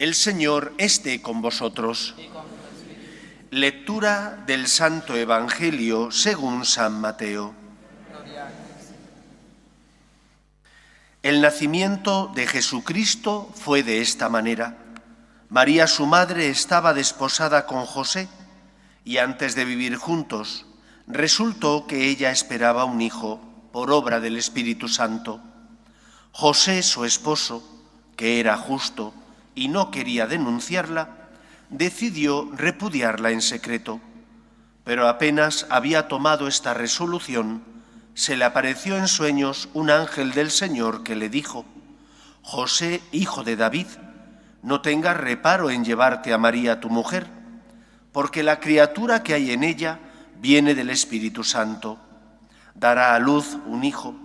El Señor esté con vosotros. Lectura del Santo Evangelio según San Mateo. El nacimiento de Jesucristo fue de esta manera. María, su madre, estaba desposada con José y antes de vivir juntos, resultó que ella esperaba un hijo por obra del Espíritu Santo. José, su esposo, que era justo y no quería denunciarla, decidió repudiarla en secreto. Pero apenas había tomado esta resolución, se le apareció en sueños un ángel del Señor que le dijo: José, hijo de David, no tengas reparo en llevarte a María tu mujer, porque la criatura que hay en ella viene del Espíritu Santo. Dará a luz un hijo,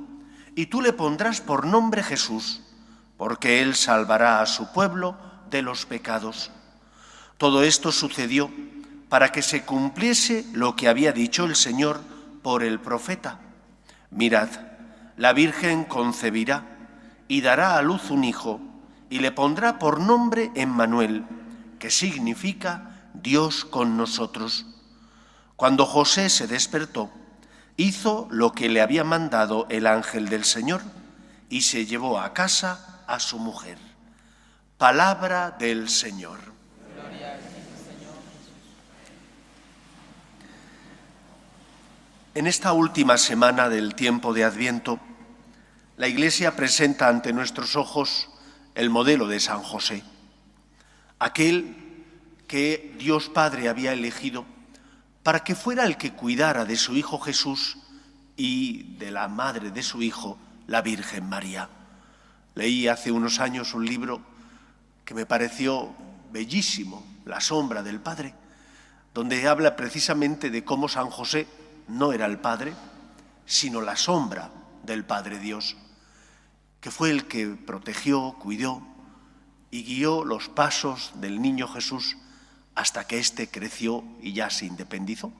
y tú le pondrás por nombre Jesús, porque él salvará a su pueblo de los pecados. Todo esto sucedió para que se cumpliese lo que había dicho el Señor por el profeta. Mirad, la Virgen concebirá y dará a luz un hijo, y le pondrá por nombre Emmanuel, que significa Dios con nosotros. Cuando José se despertó, hizo lo que le había mandado el ángel del Señor y se llevó a casa a su mujer. Palabra del Señor. Gloria a ti, Señor Jesús. En esta última semana del tiempo de Adviento, la Iglesia presenta ante nuestros ojos el modelo de San José, aquel que Dios Padre había elegido para que fuera el que cuidara de su Hijo Jesús y de la madre de su Hijo, la Virgen María. Leí hace unos años un libro que me pareció bellísimo, La sombra del Padre, donde habla precisamente de cómo San José no era el Padre, sino la sombra del Padre Dios, que fue el que protegió, cuidó y guió los pasos del niño Jesús hasta que éste creció y ya se independizó.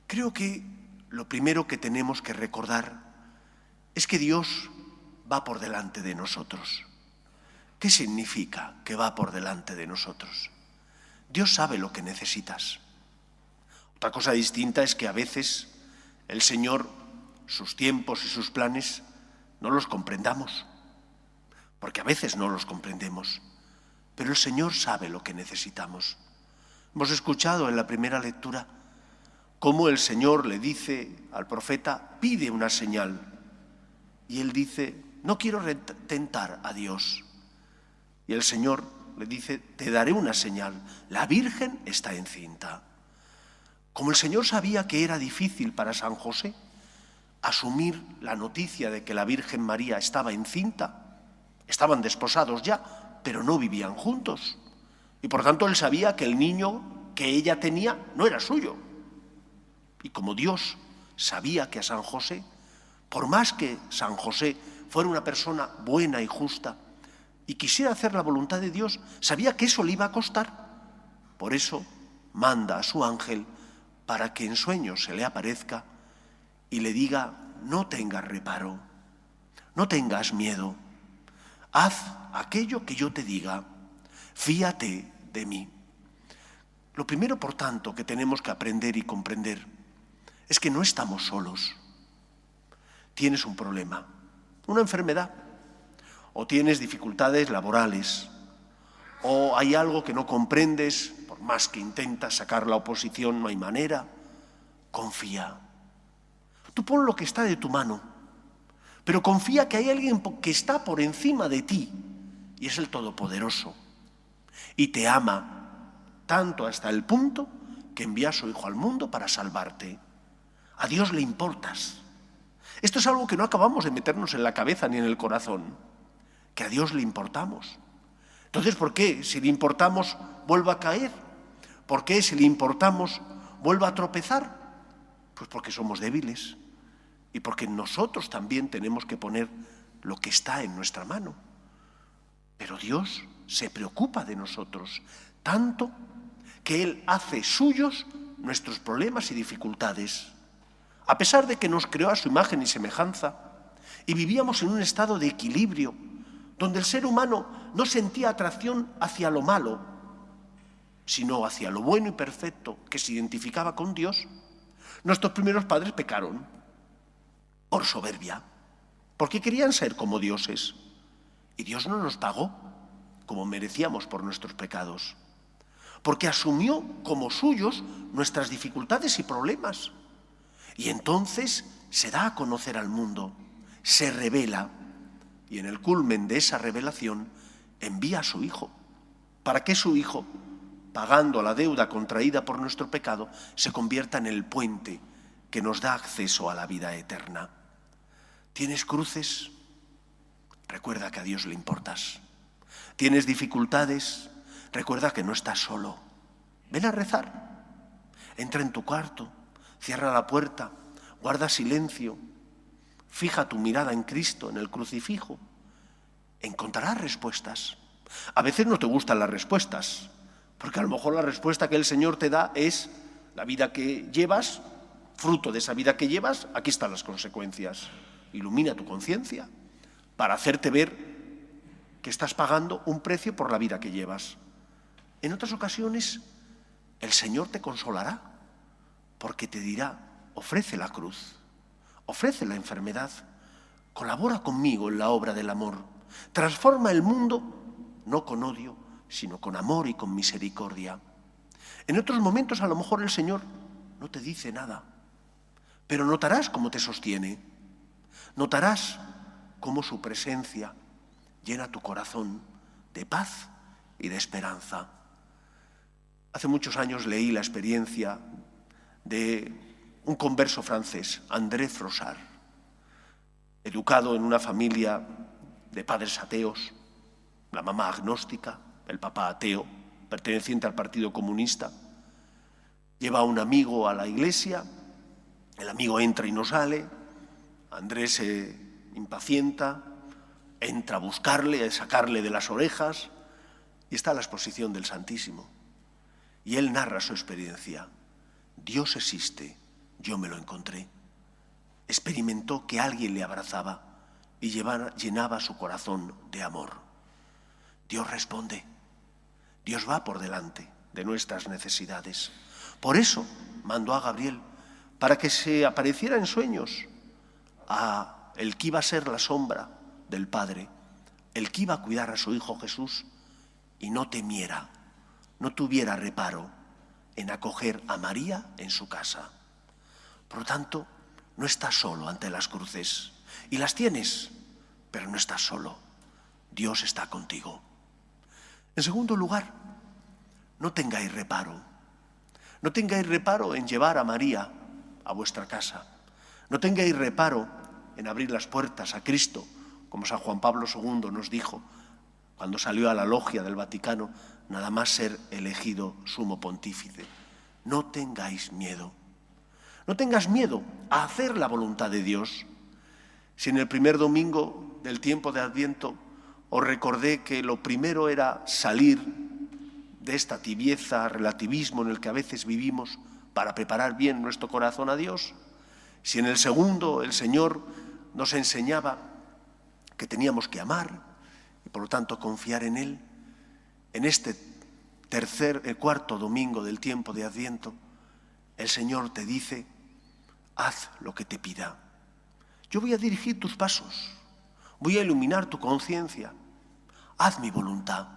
Creo que lo primero que tenemos que recordar es que Dios va por delante de nosotros. ¿Qué significa que va por delante de nosotros? Dios sabe lo que necesitas. Otra cosa distinta es que a veces el Señor, sus tiempos y sus planes, no los comprendamos, porque a veces no los comprendemos, pero el Señor sabe lo que necesitamos. Hemos escuchado en la primera lectura cómo el Señor le dice al profeta: pide una señal, y él dice: no quiero tentar a Dios. Y el Señor le dice: te daré una señal, la Virgen está encinta. Como el Señor sabía que era difícil para San José asumir la noticia de que la Virgen María estaba encinta, estaban desposados ya, pero no vivían juntos. Y por tanto él sabía que el niño que ella tenía no era suyo. Y como Dios sabía que a San José, por más que San José fuera una persona buena y justa y quisiera hacer la voluntad de Dios, sabía que eso le iba a costar. Por eso manda a su ángel para que en sueños se le aparezca y le diga: no tengas reparo, no tengas miedo, haz aquello que yo te diga, fíate de mí. Lo primero, por tanto, que tenemos que aprender y comprender es que no estamos solos. Tienes un problema, una enfermedad, o tienes dificultades laborales, o hay algo que no comprendes, por más que intentas sacar la oposición, no hay manera. Confía. Tú pon lo que está de tu mano, pero confía que hay alguien que está por encima de ti, y es el Todopoderoso, y te ama tanto hasta el punto que envía a su Hijo al mundo para salvarte. A Dios le importas. Esto es algo que no acabamos de meternos en la cabeza ni en el corazón, que a Dios le importamos. Entonces, ¿por qué si le importamos vuelva a caer? ¿Por qué si le importamos vuelva a tropezar? Pues porque somos débiles y porque nosotros también tenemos que poner lo que está en nuestra mano. Pero Dios se preocupa de nosotros tanto que Él hace suyos nuestros problemas y dificultades. A pesar de que nos creó a su imagen y semejanza y vivíamos en un estado de equilibrio, donde el ser humano no sentía atracción hacia lo malo, sino hacia lo bueno y perfecto que se identificaba con Dios, nuestros primeros padres pecaron por soberbia, porque querían ser como dioses. Y Dios no nos pagó como merecíamos por nuestros pecados, porque asumió como suyos nuestras dificultades y problemas. Y entonces se da a conocer al mundo, se revela, y en el culmen de esa revelación envía a su Hijo, para que su Hijo, pagando la deuda contraída por nuestro pecado, se convierta en el puente que nos da acceso a la vida eterna. ¿Tienes cruces? Recuerda que a Dios le importas. ¿Tienes dificultades? Recuerda que no estás solo. Ven a rezar. Entra en tu cuarto, cierra la puerta, guarda silencio, fija tu mirada en Cristo, en el crucifijo. Encontrarás respuestas. A veces no te gustan las respuestas, porque a lo mejor la respuesta que el Señor te da es la vida que llevas, fruto de esa vida que llevas, aquí están las consecuencias. Ilumina tu conciencia para hacerte ver que estás pagando un precio por la vida que llevas. En otras ocasiones, el Señor te consolará, porque te dirá, ofrece la cruz, ofrece la enfermedad, colabora conmigo en la obra del amor, transforma el mundo, no con odio, sino con amor y con misericordia. En otros momentos a lo mejor el Señor no te dice nada, pero notarás cómo te sostiene, notarás cómo su presencia llena tu corazón de paz y de esperanza. Hace muchos años leí la experiencia de un converso francés, André Frossard, educado en una familia de padres ateos, la mamá agnóstica, el papá ateo, perteneciente al Partido Comunista. Lleva a un amigo a la iglesia, el amigo entra y no sale, Andrés se impacienta, entra a buscarle, a sacarle de las orejas, y está la exposición del Santísimo. Y él narra su experiencia. Dios existe, yo me lo encontré. Experimentó que alguien le abrazaba y llenaba su corazón de amor. Dios responde, Dios va por delante de nuestras necesidades. Por eso mandó a Gabriel para que se apareciera en sueños a el que iba a ser la sombra del Padre, el que iba a cuidar a su Hijo Jesús y no temiera, no tuviera reparo en acoger a María en su casa. Por lo tanto, no estás solo ante las cruces, y las tienes, pero no estás solo. Dios está contigo. En segundo lugar, no tengáis reparo. No tengáis reparo en llevar a María a vuestra casa. No tengáis reparo en abrir las puertas a Cristo, como San Juan Pablo II nos dijo cuando salió a la logia del Vaticano, nada más ser elegido sumo pontífice. No tengáis miedo. No tengas miedo a hacer la voluntad de Dios. Si en el primer domingo del tiempo de Adviento os recordé que lo primero era salir de esta tibieza, relativismo en el que a veces vivimos para preparar bien nuestro corazón a Dios, si en el segundo el Señor nos enseñaba que teníamos que amar y por lo tanto confiar en Él, en este cuarto domingo del tiempo de Adviento, el Señor te dice, haz lo que te pida. Yo voy a dirigir tus pasos, voy a iluminar tu conciencia, haz mi voluntad.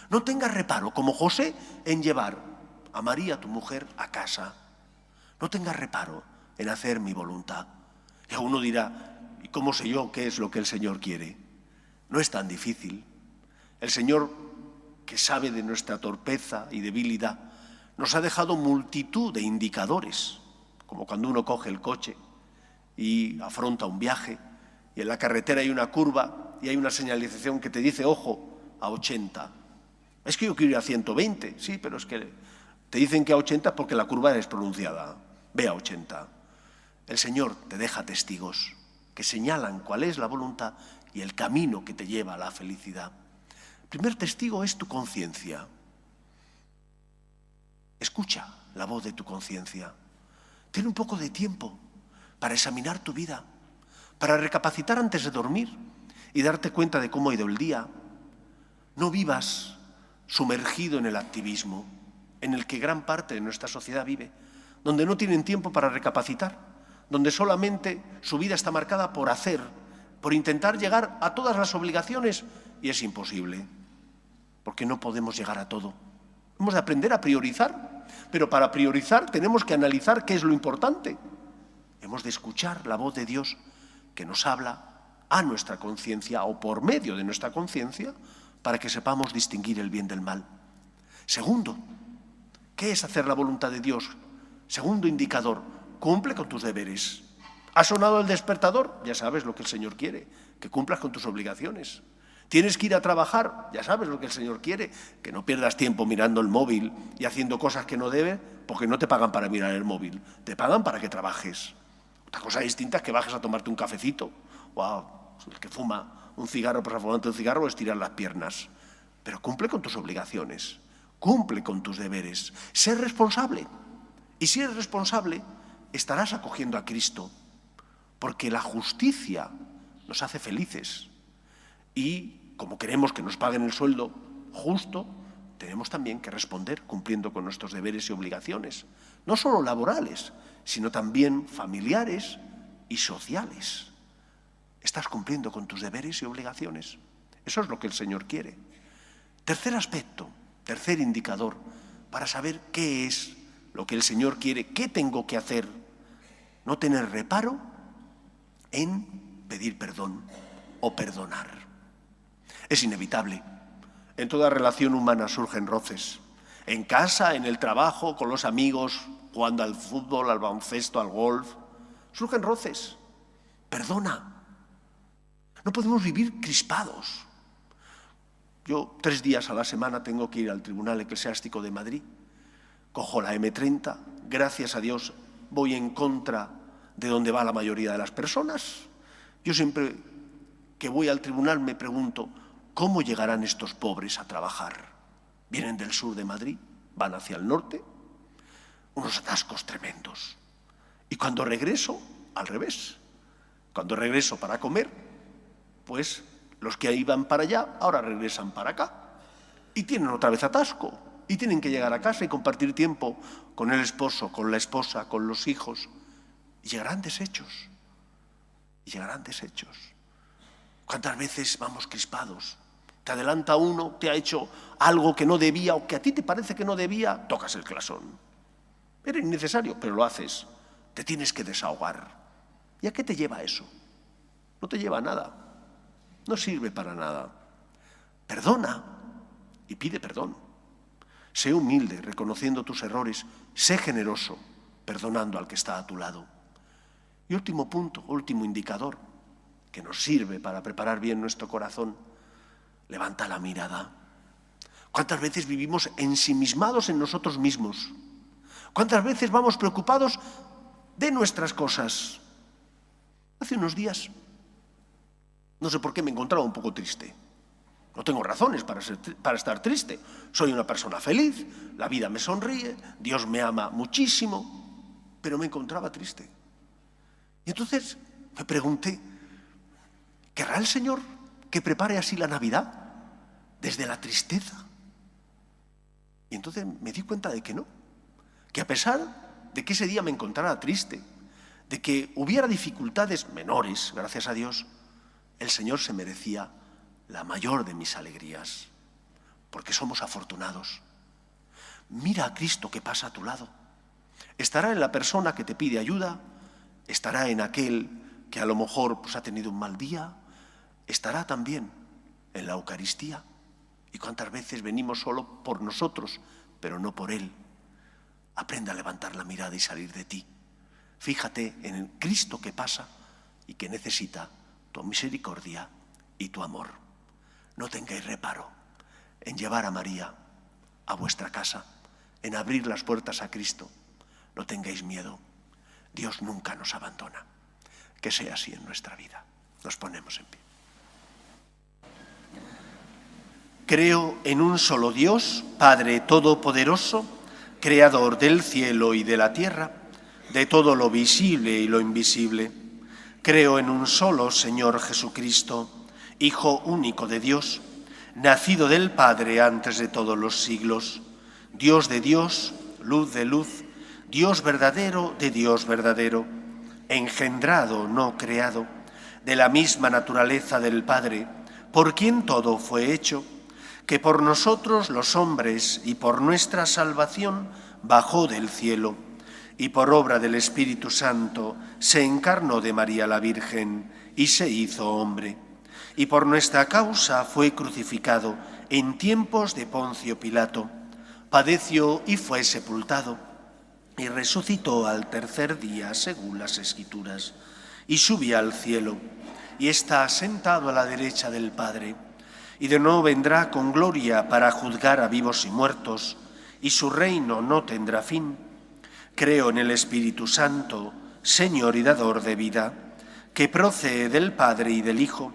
No tengas reparo, como José, en llevar a María, tu mujer, a casa. No tengas reparo en hacer mi voluntad. Y a uno dirá, ¿y cómo sé yo qué es lo que el Señor quiere? No es tan difícil. El Señor, que sabe de nuestra torpeza y debilidad, nos ha dejado multitud de indicadores, como cuando uno coge el coche y afronta un viaje, y en la carretera hay una curva y hay una señalización que te dice, ojo, a 80. Es que yo quiero ir a 120, sí, pero es que te dicen que a 80 porque la curva es pronunciada. Ve a 80. El Señor te deja testigos que señalan cuál es la voluntad y el camino que te lleva a la felicidad. El primer testigo es tu conciencia. Escucha la voz de tu conciencia. Ten un poco de tiempo para examinar tu vida, para recapacitar antes de dormir y darte cuenta de cómo ha ido el día. No vivas sumergido en el activismo, en el que gran parte de nuestra sociedad vive, donde no tienen tiempo para recapacitar, donde solamente su vida está marcada por hacer, por intentar llegar a todas las obligaciones, y es imposible, porque no podemos llegar a todo. Hemos de aprender a priorizar, pero para priorizar tenemos que analizar qué es lo importante. Hemos de escuchar la voz de Dios que nos habla a nuestra conciencia o por medio de nuestra conciencia para que sepamos distinguir el bien del mal. Segundo, ¿qué es hacer la voluntad de Dios? Segundo indicador, cumple con tus deberes. ¿Ha sonado el despertador? Ya sabes lo que el Señor quiere, que cumplas con tus obligaciones. ¿Tienes que ir a trabajar? Ya sabes lo que el Señor quiere, que no pierdas tiempo mirando el móvil y haciendo cosas que no debes, porque no te pagan para mirar el móvil, te pagan para que trabajes. Otra cosa distinta es que bajes a tomarte un cafecito, o el que fuma un cigarro, pues a fumarte un cigarro o estirar las piernas. Pero cumple con tus obligaciones, cumple con tus deberes, sé responsable. Y si eres responsable, estarás acogiendo a Cristo, porque la justicia nos hace felices. Y como queremos que nos paguen el sueldo justo, tenemos también que responder cumpliendo con nuestros deberes y obligaciones, no solo laborales, sino también familiares y sociales. ¿Estás cumpliendo con tus deberes y obligaciones? Eso es lo que el Señor quiere. Tercer aspecto, tercer indicador, para saber qué es lo que el Señor quiere, qué tengo que hacer, no tener reparo en pedir perdón o perdonar. Es inevitable. En toda relación humana surgen roces. En casa, en el trabajo, con los amigos, jugando al fútbol, al baloncesto, al golf. Surgen roces. Perdona. No podemos vivir crispados. Yo 3 días a la semana tengo que ir al Tribunal Eclesiástico de Madrid. Cojo la M30. Gracias a Dios voy en contra de donde va la mayoría de las personas. Yo siempre que voy al tribunal me pregunto, ¿cómo llegarán estos pobres a trabajar? Vienen del sur de Madrid, van hacia el norte, unos atascos tremendos. Y cuando regreso, al revés. Cuando regreso para comer, pues los que iban para allá ahora regresan para acá. Y tienen otra vez atasco. Y tienen que llegar a casa y compartir tiempo con el esposo, con la esposa, con los hijos. Y llegarán deshechos. Y llegarán deshechos. ¿Cuántas veces vamos crispados? Te adelanta uno, te ha hecho algo que no debía o que a ti te parece que no debía, tocas el clasón. Era innecesario, pero lo haces. Te tienes que desahogar. ¿Y a qué te lleva eso? No te lleva a nada. No sirve para nada. Perdona y pide perdón. Sé humilde, reconociendo tus errores. Sé generoso, perdonando al que está a tu lado. Y último punto, último indicador, que nos sirve para preparar bien nuestro corazón. Levanta la mirada. ¿Cuántas veces vivimos ensimismados en nosotros mismos? ¿Cuántas veces vamos preocupados de nuestras cosas? Hace unos días, no sé por qué me encontraba un poco triste. No tengo razones para estar triste. Soy una persona feliz, la vida me sonríe, Dios me ama muchísimo, pero me encontraba triste. Y entonces me pregunté, ¿querrá el Señor que prepare así la Navidad? ¿Desde la tristeza? Y entonces me di cuenta de que no. Que a pesar de que ese día me encontrara triste, de que hubiera dificultades menores, gracias a Dios, el Señor se merecía la mayor de mis alegrías, porque somos afortunados. Mira a Cristo que pasa a tu lado. Estará en la persona que te pide ayuda, estará en aquel que a lo mejor pues, ha tenido un mal día, estará también en la Eucaristía. ¿Y cuántas veces venimos solo por nosotros, pero no por Él? Aprende a levantar la mirada y salir de ti. Fíjate en el Cristo que pasa y que necesita tu misericordia y tu amor. No tengáis reparo en llevar a María a vuestra casa, en abrir las puertas a Cristo. No tengáis miedo. Dios nunca nos abandona. Que sea así en nuestra vida. Nos ponemos en pie. Creo en un solo Dios, Padre Todopoderoso, Creador del cielo y de la tierra, de todo lo visible y lo invisible. Creo en un solo Señor Jesucristo, Hijo único de Dios, nacido del Padre antes de todos los siglos, Dios de Dios, luz de luz, Dios verdadero de Dios verdadero, engendrado, no creado, de la misma naturaleza del Padre, por quien todo fue hecho, que por nosotros los hombres y por nuestra salvación bajó del cielo, y por obra del Espíritu Santo se encarnó de María la Virgen y se hizo hombre, y por nuestra causa fue crucificado en tiempos de Poncio Pilato, padeció y fue sepultado, y resucitó al tercer día según las Escrituras, y subió al cielo, y está sentado a la derecha del Padre, y de nuevo vendrá con gloria para juzgar a vivos y muertos, y su reino no tendrá fin. Creo en el Espíritu Santo, Señor y dador de vida, que procede del Padre y del Hijo,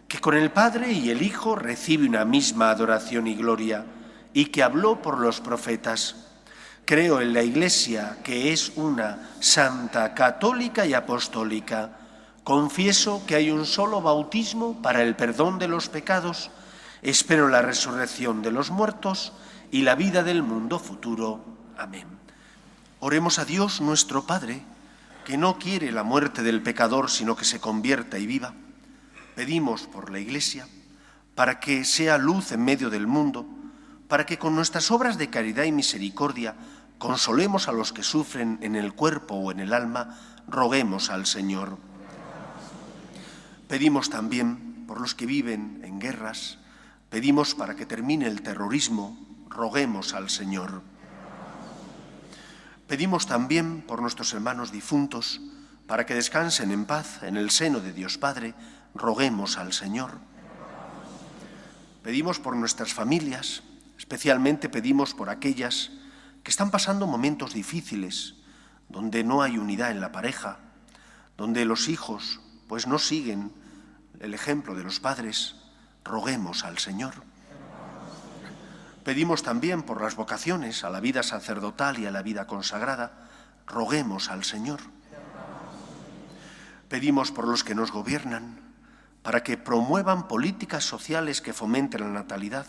que con el Padre y el Hijo recibe una misma adoración y gloria, y que habló por los profetas. Creo en la Iglesia, que es una, santa, católica y apostólica. Confieso que hay un solo bautismo para el perdón de los pecados. Espero la resurrección de los muertos y la vida del mundo futuro. Amén. Oremos a Dios nuestro Padre, que no quiere la muerte del pecador, sino que se convierta y viva. Pedimos por la Iglesia, para que sea luz en medio del mundo, para que con nuestras obras de caridad y misericordia consolemos a los que sufren en el cuerpo o en el alma, roguemos al Señor. Pedimos también por los que viven en guerras, pedimos para que termine el terrorismo, roguemos al Señor. Pedimos también por nuestros hermanos difuntos, para que descansen en paz en el seno de Dios Padre, roguemos al Señor. Pedimos por nuestras familias, especialmente pedimos por aquellas que están pasando momentos difíciles, donde no hay unidad en la pareja, donde los hijos pues no siguen el ejemplo de los padres, roguemos al Señor. Pedimos también por las vocaciones a la vida sacerdotal y a la vida consagrada, roguemos al Señor. Pedimos por los que nos gobiernan, para que promuevan políticas sociales que fomenten la natalidad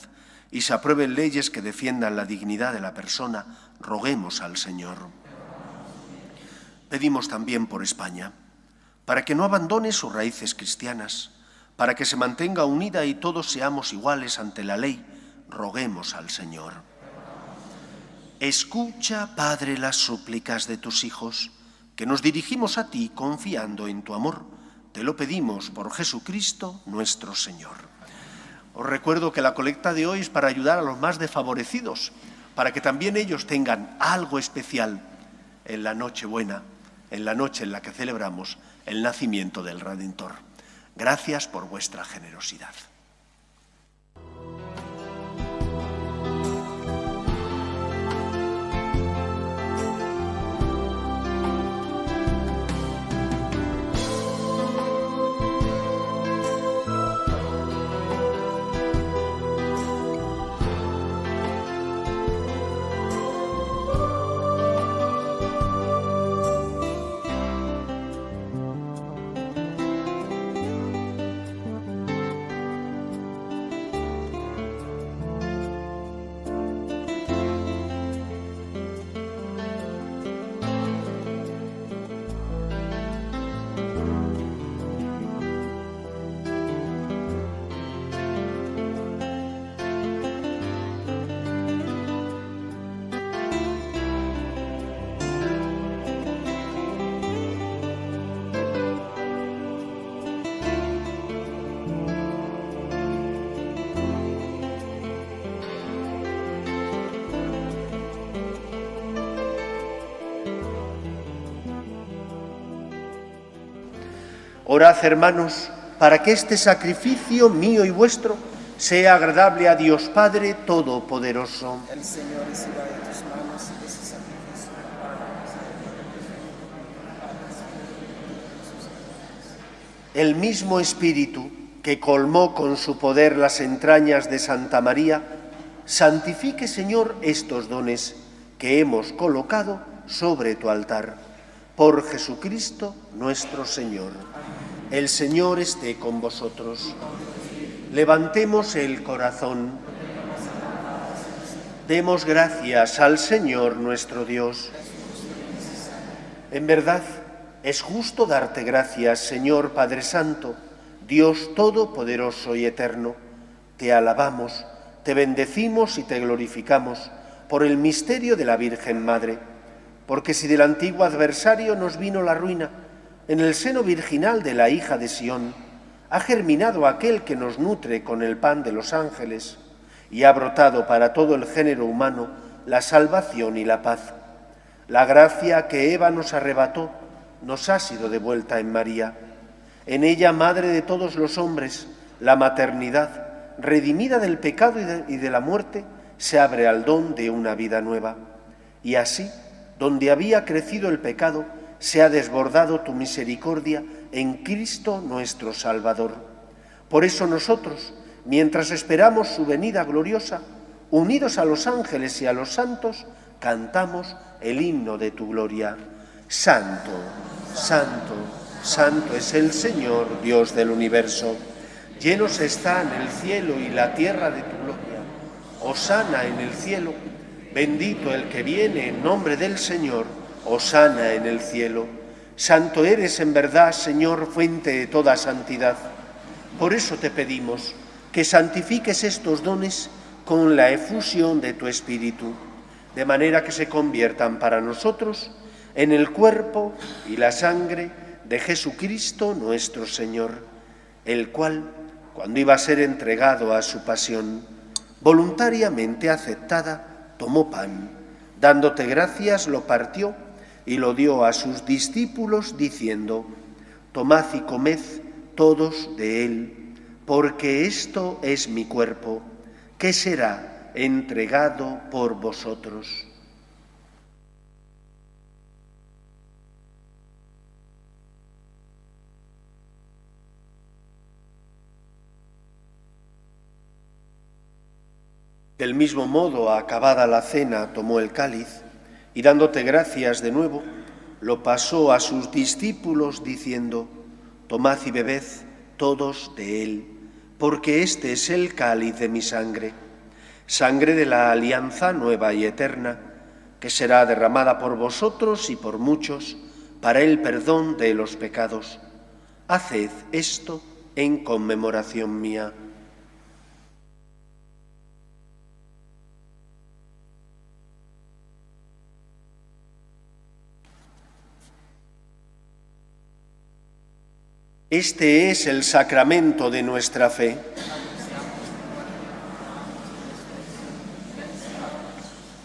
y se aprueben leyes que defiendan la dignidad de la persona, roguemos al Señor. Pedimos también por España, para que no abandone sus raíces cristianas, para que se mantenga unida y todos seamos iguales ante la ley, roguemos al Señor. Escucha, Padre, las súplicas de tus hijos, que nos dirigimos a ti confiando en tu amor. Te lo pedimos por Jesucristo nuestro Señor. Os recuerdo que la colecta de hoy es para ayudar a los más desfavorecidos, para que también ellos tengan algo especial en la Nochebuena, en la noche en la que celebramos el nacimiento del Redentor. Gracias por vuestra generosidad. Orad, hermanos, para que este sacrificio mío y vuestro sea agradable a Dios Padre Todopoderoso. El Señor reciba de tus manos ese sacrificio para la misericordia. El mismo Espíritu que colmó con su poder las entrañas de Santa María, santifique, Señor, estos dones que hemos colocado sobre tu altar. Por Jesucristo nuestro Señor. El Señor esté con vosotros. Levantemos el corazón. Demos gracias al Señor nuestro Dios. En verdad, es justo darte gracias, Señor Padre Santo, Dios Todopoderoso y Eterno. Te alabamos, te bendecimos y te glorificamos por el misterio de la Virgen Madre, porque si del antiguo adversario nos vino la ruina, en el seno virginal de la hija de Sión ha germinado aquel que nos nutre con el pan de los ángeles y ha brotado para todo el género humano la salvación y la paz. La gracia que Eva nos arrebató nos ha sido devuelta en María. En ella, Madre de todos los hombres, la maternidad, redimida del pecado y de la muerte, se abre al don de una vida nueva. Y así, donde había crecido el pecado, se ha desbordado tu misericordia en Cristo nuestro Salvador. Por eso nosotros, mientras esperamos su venida gloriosa, unidos a los ángeles y a los santos, cantamos el himno de tu gloria. Santo, santo, santo es el Señor, Dios del universo. Llenos están el cielo y la tierra de tu gloria. Hosana en el cielo. Bendito el que viene en nombre del Señor. Hosana en el cielo. Santo eres en verdad, Señor, fuente de toda santidad. Por eso te pedimos que santifiques estos dones con la efusión de tu Espíritu, de manera que se conviertan para nosotros en el cuerpo y la sangre de Jesucristo nuestro Señor, el cual, cuando iba a ser entregado a su pasión, voluntariamente aceptada, tomó pan, dándote gracias, lo partió y lo dio a sus discípulos, diciendo: tomad y comed todos de él, porque esto es mi cuerpo, que será entregado por vosotros. Del mismo modo, acabada la cena, tomó el cáliz y, dándote gracias de nuevo, lo pasó a sus discípulos, diciendo: tomad y bebed todos de él, porque este es el cáliz de mi sangre, sangre de la alianza nueva y eterna, que será derramada por vosotros y por muchos para el perdón de los pecados. Haced esto en conmemoración mía. Este es el sacramento de nuestra fe.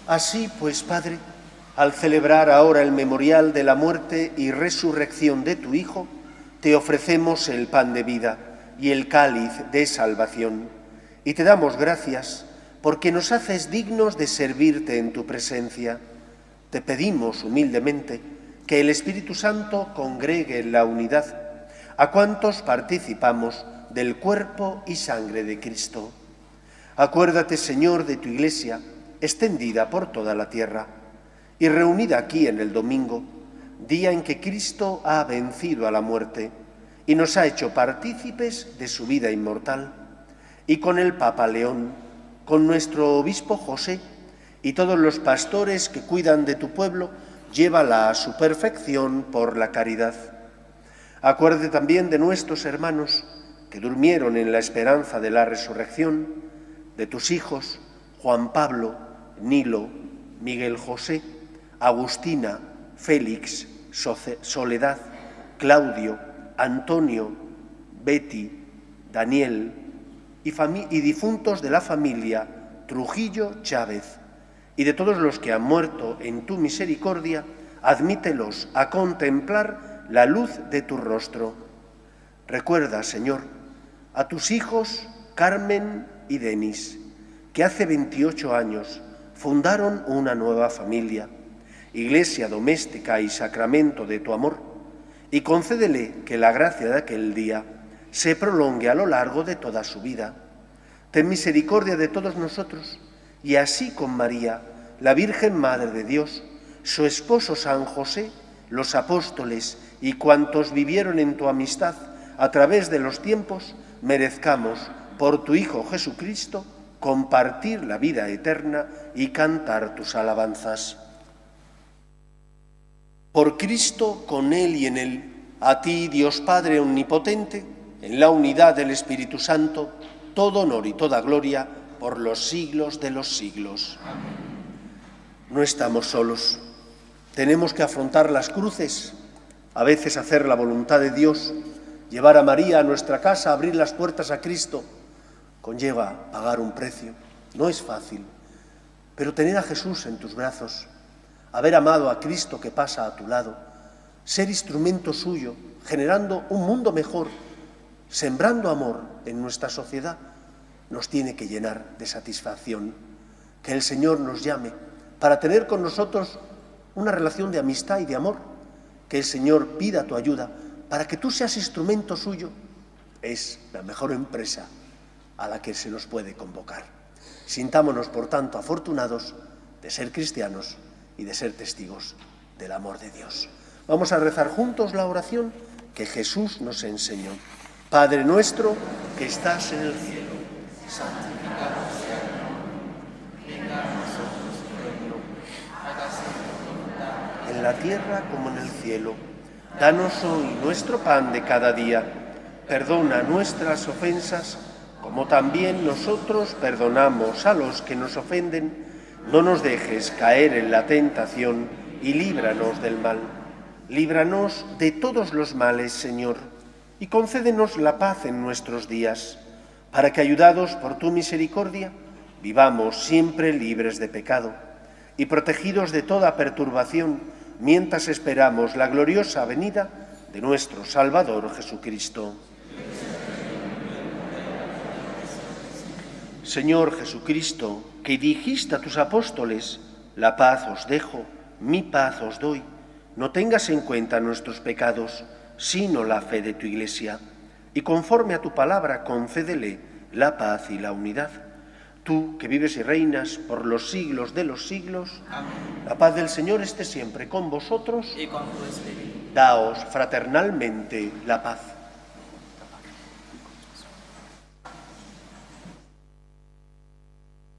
Así pues, Padre, al celebrar ahora el memorial de la muerte y resurrección de tu Hijo, te ofrecemos el pan de vida y el cáliz de salvación, y te damos gracias porque nos haces dignos de servirte en tu presencia. Te pedimos humildemente que el Espíritu Santo congregue en la unidad a cuantos participamos del cuerpo y sangre de Cristo. Acuérdate, Señor, de tu Iglesia, extendida por toda la tierra, y reunida aquí en el domingo, día en que Cristo ha vencido a la muerte y nos ha hecho partícipes de su vida inmortal, y con el Papa León, con nuestro obispo José y todos los pastores que cuidan de tu pueblo, llévala a su perfección por la caridad. Acuérdate también de nuestros hermanos que durmieron en la esperanza de la resurrección, de tus hijos Juan Pablo, Nilo, Miguel José, Agustina, Félix, Soledad, Claudio, Antonio, Betty, Daniel y difuntos de la familia Trujillo Chávez, y de todos los que han muerto en tu misericordia, admítelos a contemplar la luz de tu rostro. Recuerda, Señor, a tus hijos Carmen y Denis, que hace 28 años fundaron una nueva familia, iglesia doméstica y sacramento de tu amor, y concédele que la gracia de aquel día se prolongue a lo largo de toda su vida. Ten misericordia de todos nosotros, y así con María, la Virgen Madre de Dios, su esposo San José, los apóstoles y cuantos vivieron en tu amistad a través de los tiempos, merezcamos por tu Hijo Jesucristo, compartir la vida eterna y cantar tus alabanzas. Por Cristo, con Él y en Él, a ti, Dios Padre omnipotente, en la unidad del Espíritu Santo, todo honor y toda gloria por los siglos de los siglos. Amén. No estamos solos. Tenemos que afrontar las cruces, a veces hacer la voluntad de Dios, llevar a María a nuestra casa, abrir las puertas a Cristo, conlleva pagar un precio. No es fácil, pero tener a Jesús en tus brazos, haber amado a Cristo que pasa a tu lado, ser instrumento suyo, generando un mundo mejor, sembrando amor en nuestra sociedad, nos tiene que llenar de satisfacción. Que el Señor nos llame para tener con nosotros una relación de amistad y de amor. Que el Señor pida tu ayuda para que tú seas instrumento suyo. Es la mejor empresa a la que se nos puede convocar. Sintámonos, por tanto, afortunados de ser cristianos y de ser testigos del amor de Dios. Vamos a rezar juntos la oración que Jesús nos enseñó. Padre nuestro que estás en el cielo, santificado sea tu nombre. Venga a nosotros tu reino. Hágase tu voluntad en la tierra como en el cielo. Danos hoy nuestro pan de cada día. Perdona nuestras ofensas, como también nosotros perdonamos a los que nos ofenden. No nos dejes caer en la tentación y líbranos del mal. Líbranos de todos los males, Señor, y concédenos la paz en nuestros días, para que, ayudados por tu misericordia, vivamos siempre libres de pecado y protegidos de toda perturbación, mientras esperamos la gloriosa venida de nuestro Salvador Jesucristo. Señor Jesucristo, que dijiste a tus apóstoles, la paz os dejo, mi paz os doy, no tengas en cuenta nuestros pecados, sino la fe de tu Iglesia, y conforme a tu palabra concédele la paz y la unidad. Tú, que vives y reinas por los siglos de los siglos, amén. La paz del Señor esté siempre con vosotros y con tu espíritu. Daos fraternalmente la paz.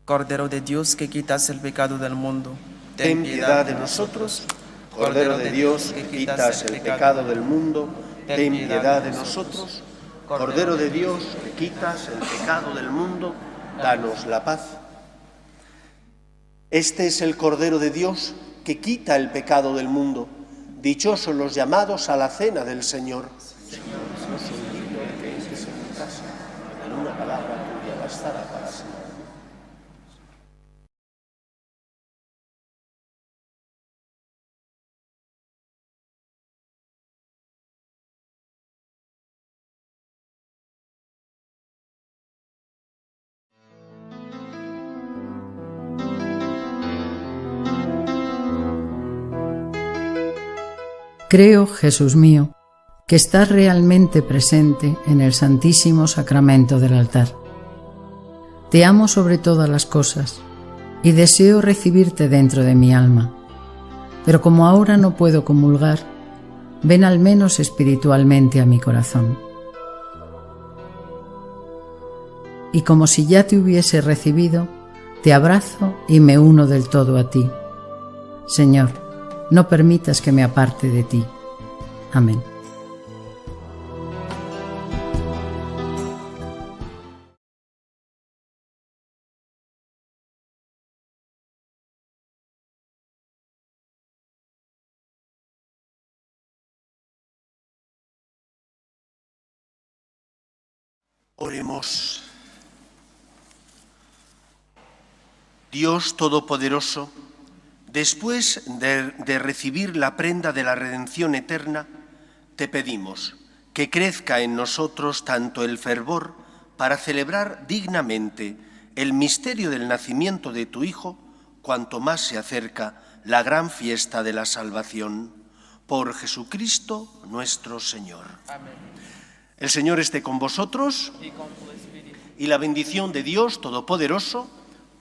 Cordero de Dios, que quitas el pecado del mundo, ten piedad de nosotros. Cordero de Dios, que quitas el pecado del mundo, ten piedad de nosotros. Cordero de Dios, que quitas el pecado del mundo, danos la paz. Este es el Cordero de Dios, que quita el pecado del mundo. Dichosos los llamados a la cena del Señor. Señor, no soy digno de que entres en mi casa, pero una palabra tuya bastará para sanarme. Creo, Jesús mío, que estás realmente presente en el Santísimo Sacramento del altar. Te amo sobre todas las cosas y deseo recibirte dentro de mi alma. Pero como ahora no puedo comulgar, ven al menos espiritualmente a mi corazón. Y como si ya te hubiese recibido, te abrazo y me uno del todo a ti. Señor, no permitas que me aparte de ti. Amén. Oremos. Dios Todopoderoso, después de recibir la prenda de la redención eterna, te pedimos que crezca en nosotros tanto el fervor para celebrar dignamente el misterio del nacimiento de tu Hijo, cuanto más se acerca la gran fiesta de la salvación. Por Jesucristo nuestro Señor. Amén. El Señor esté con vosotros Y con tu espíritu. y la bendición de Dios Todopoderoso,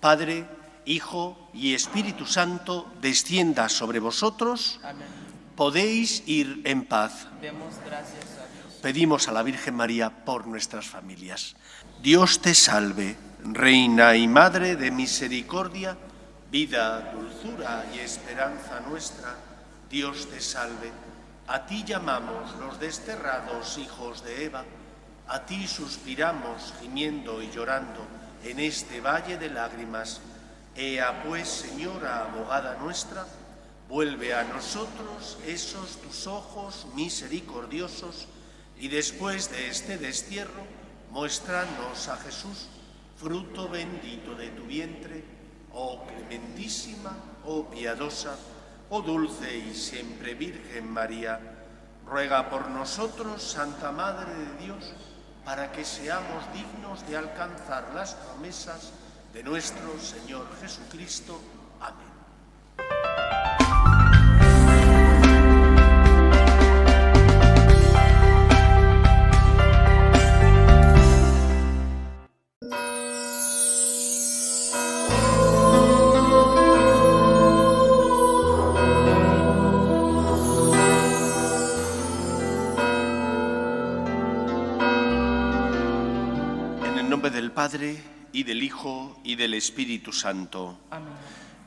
Padre, Hijo y Espíritu Santo, descienda sobre vosotros. Amén. Podéis ir en paz. Demos gracias a Dios. pedimos a la Virgen María por nuestras familias. Dios te salve, Reina y Madre de misericordia, vida, dulzura y esperanza nuestra. Dios te salve. A ti llamamos los desterrados hijos de Eva, a ti suspiramos gimiendo y llorando en este valle de lágrimas. Ea pues, Señora abogada nuestra, vuelve a nosotros esos tus ojos misericordiosos y después de este destierro, muéstranos a Jesús, fruto bendito de tu vientre, oh clementísima, oh piadosa, oh dulce y siempre Virgen María. Ruega por nosotros, Santa Madre de Dios, para que seamos dignos de alcanzar las promesas de nuestro Señor Jesucristo. Amén. Del Padre, y del Hijo, y del Espíritu Santo. Amén.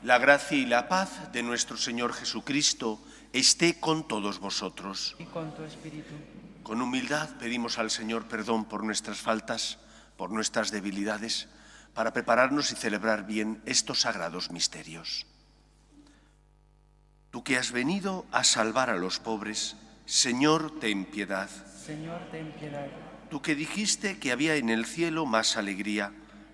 La gracia y la paz de nuestro Señor Jesucristo esté con todos vosotros. Y con tu espíritu. Con humildad pedimos al Señor perdón por nuestras faltas, por nuestras debilidades, para prepararnos y celebrar bien estos sagrados misterios. Tú que has venido a salvar a los pobres, Señor, ten piedad. Señor, ten piedad. Tú que dijiste que había en el cielo más alegría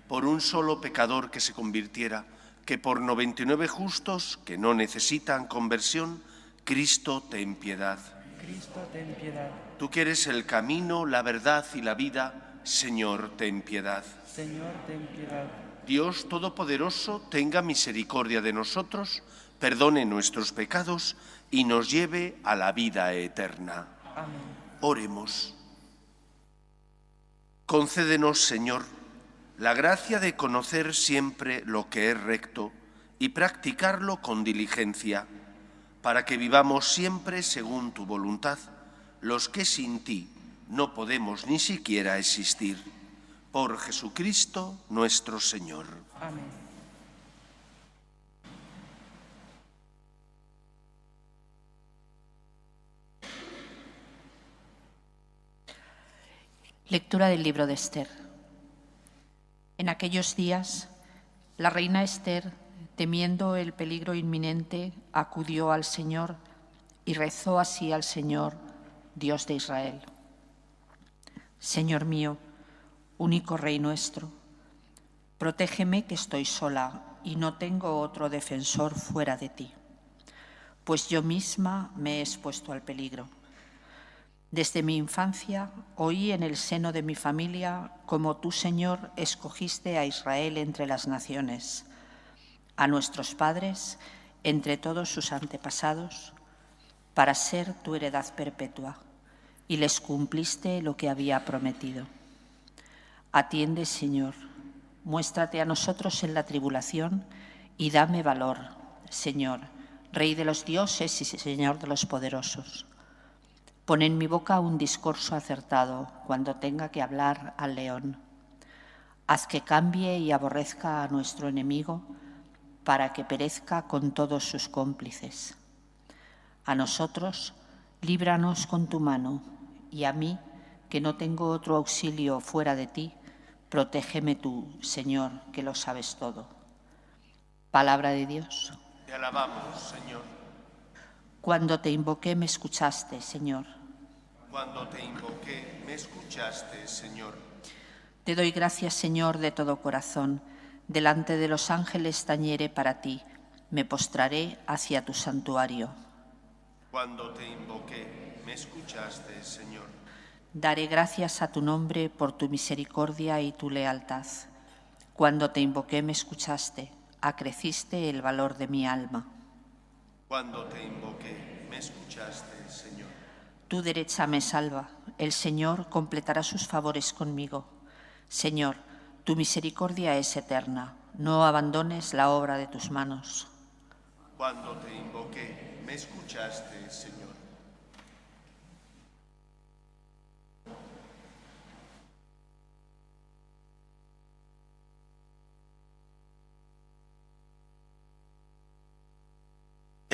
por un solo pecador que se convirtiera que por 99 justos que no necesitan conversión, Cristo, ten piedad. Cristo, ten piedad. Tú que eres el camino, la verdad y la vida, Señor, ten piedad. Señor, ten piedad. Dios Todopoderoso, tenga misericordia de nosotros, perdone nuestros pecados y nos lleve a la vida eterna. Amén. Oremos. Concédenos, Señor, la gracia de conocer siempre lo que es recto y practicarlo con diligencia, para que vivamos siempre según tu voluntad, los que sin ti no podemos ni siquiera existir. Por Jesucristo nuestro Señor. Amén. Lectura del libro de Esther. En aquellos días, la reina Esther, temiendo el peligro inminente, acudió al Señor y rezó así al Señor, Dios de Israel. Señor mío, único Rey nuestro, protégeme que estoy sola y no tengo otro defensor fuera de ti, pues yo misma me he expuesto al peligro. Desde mi infancia oí en el seno de mi familia cómo tú, Señor, escogiste a Israel entre las naciones, a nuestros padres entre todos sus antepasados, para ser tu heredad perpetua, y les cumpliste lo que había prometido. Atiende, Señor, muéstrate a nosotros en la tribulación y dame valor, Señor, Rey de los dioses y Señor de los poderosos. Pon en mi boca un discurso acertado cuando tenga que hablar al león. Haz que cambie y aborrezca a nuestro enemigo para que perezca con todos sus cómplices. A nosotros, líbranos con tu mano, y a mí, que no tengo otro auxilio fuera de ti, protégeme tú, Señor, que lo sabes todo. Palabra de Dios. Te alabamos, Señor. Cuando te invoqué me escuchaste, Señor. Cuando te invoqué, me escuchaste, Señor. Te doy gracias, Señor, de todo corazón. Delante de los ángeles tañeré para ti. Me postraré hacia tu santuario. Cuando te invoqué, me escuchaste, Señor. Daré gracias a tu nombre por tu misericordia y tu lealtad. Cuando te invoqué me escuchaste, acreciste el valor de mi alma. Cuando te invoqué, me escuchaste, Señor. Tu derecha me salva, el Señor completará sus favores conmigo. Señor, tu misericordia es eterna, no abandones la obra de tus manos. Cuando te invoqué, me escuchaste, Señor.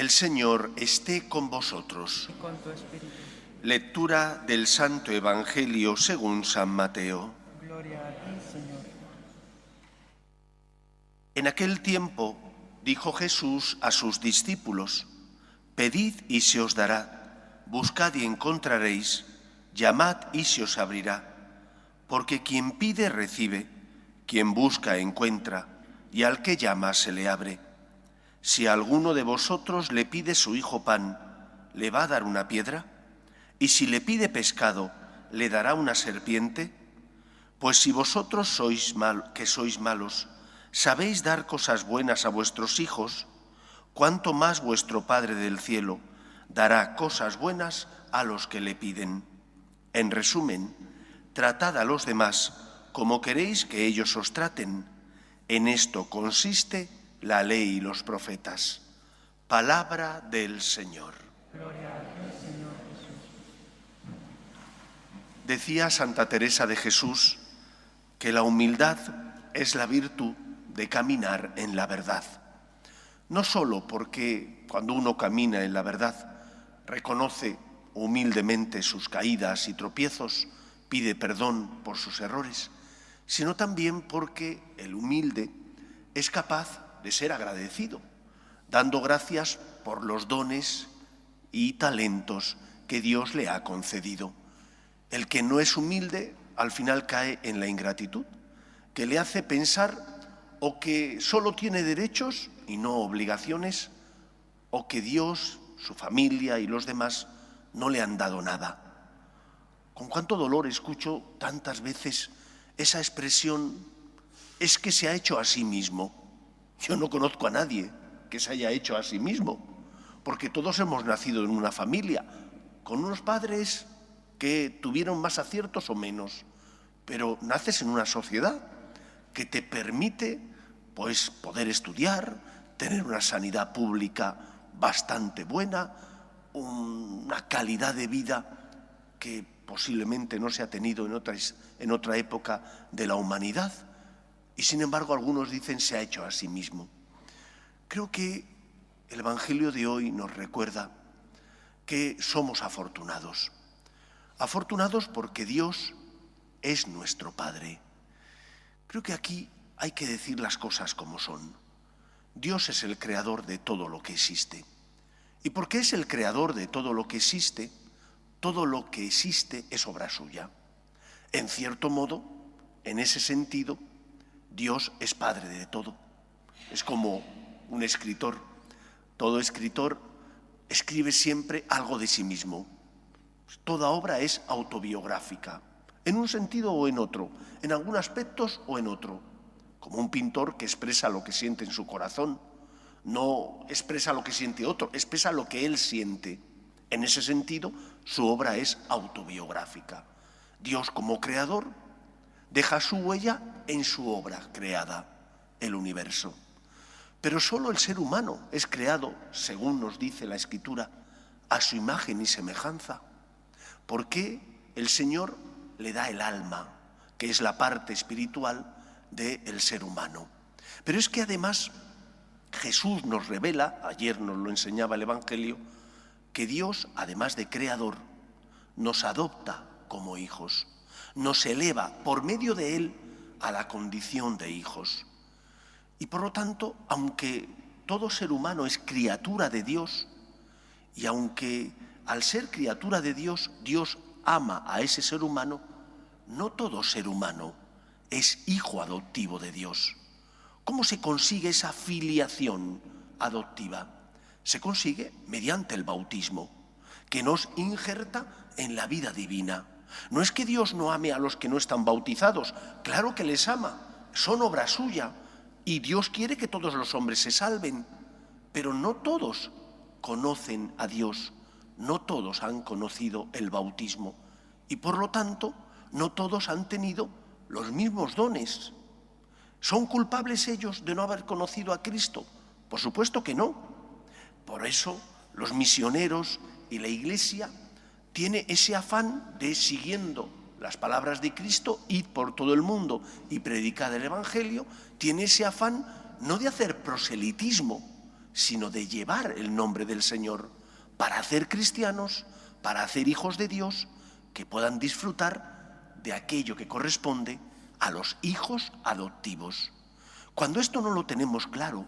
El Señor esté con vosotros. y con tu espíritu. Lectura del Santo Evangelio según San Mateo. Gloria a ti, Señor. En aquel tiempo dijo Jesús a sus discípulos: Pedid y se os dará, buscad y encontraréis, llamad y se os abrirá. Porque quien pide recibe, quien busca encuentra, y al que llama se le abre. Si a alguno de vosotros le pide su hijo pan, ¿le va a dar una piedra? Y si le pide pescado, ¿le dará una serpiente? Pues si vosotros sois malos, sabéis dar cosas buenas a vuestros hijos, cuánto más vuestro Padre del cielo dará cosas buenas a los que le piden. En resumen, tratad a los demás como queréis que ellos os traten. En esto consiste la ley y los profetas. Palabra del Señor. Gloria a ti, Señor Jesús. Decía Santa Teresa de Jesús que la humildad es la virtud de caminar en la verdad. No solo porque cuando uno camina en la verdad reconoce humildemente sus caídas y tropiezos, pide perdón por sus errores, sino también porque el humilde es capaz de ser agradecido, dando gracias por los dones y talentos que Dios le ha concedido. El que no es humilde al final cae en la ingratitud, que le hace pensar o que solo tiene derechos y no obligaciones, o que Dios, su familia y los demás no le han dado nada. Con cuánto dolor escucho tantas veces esa expresión: es que se ha hecho a sí mismo. Yo no conozco a nadie que se haya hecho a sí mismo, porque todos hemos nacido en una familia, con unos padres que tuvieron más aciertos o menos, pero naces en una sociedad que te permite pues poder estudiar, tener una sanidad pública bastante buena, una calidad de vida que posiblemente no se ha tenido en otra época de la humanidad. Y sin embargo algunos dicen se ha hecho a sí mismo. Creo que el Evangelio de hoy nos recuerda que somos afortunados. Afortunados porque Dios es nuestro Padre. Creo que aquí hay que decir las cosas como son. Dios es el creador de todo lo que existe. Y porque es el creador de todo lo que existe es obra suya. En cierto modo, en ese sentido, Dios es Padre de todo. Es como un escritor. Todo escritor escribe siempre algo de sí mismo. Toda obra es autobiográfica, en un sentido o en otro, en algunos aspectos o en otro. Como un pintor que expresa lo que siente en su corazón, no expresa lo que siente otro, expresa lo que él siente. En ese sentido, su obra es autobiográfica. Dios, como creador, deja su huella en su obra creada, el universo. Pero solo el ser humano es creado, según nos dice la Escritura, a su imagen y semejanza. ¿Por qué el Señor le da el alma, que es la parte espiritual del ser humano? Pero es que además Jesús nos revela, ayer nos lo enseñaba el Evangelio, que Dios, además de creador, nos adopta como hijos, nos eleva por medio de Él a la condición de hijos. Y por lo tanto, aunque todo ser humano es criatura de Dios, y aunque al ser criatura de Dios, Dios ama a ese ser humano, no todo ser humano es hijo adoptivo de Dios. ¿Cómo se consigue esa filiación adoptiva? Se consigue mediante el bautismo, que nos injerta en la vida divina. No es que Dios no ame a los que no están bautizados, claro que les ama, son obra suya, y Dios quiere que todos los hombres se salven, pero no todos conocen a Dios, no todos han conocido el bautismo, y por lo tanto no todos han tenido los mismos dones. ¿Son culpables ellos de no haber conocido a Cristo? Por supuesto que no. Por eso los misioneros y la Iglesia tiene ese afán de, siguiendo las palabras de Cristo, ir por todo el mundo y predicar el Evangelio, tiene ese afán no de hacer proselitismo, sino de llevar el nombre del Señor para hacer cristianos, para hacer hijos de Dios que puedan disfrutar de aquello que corresponde a los hijos adoptivos. Cuando esto no lo tenemos claro,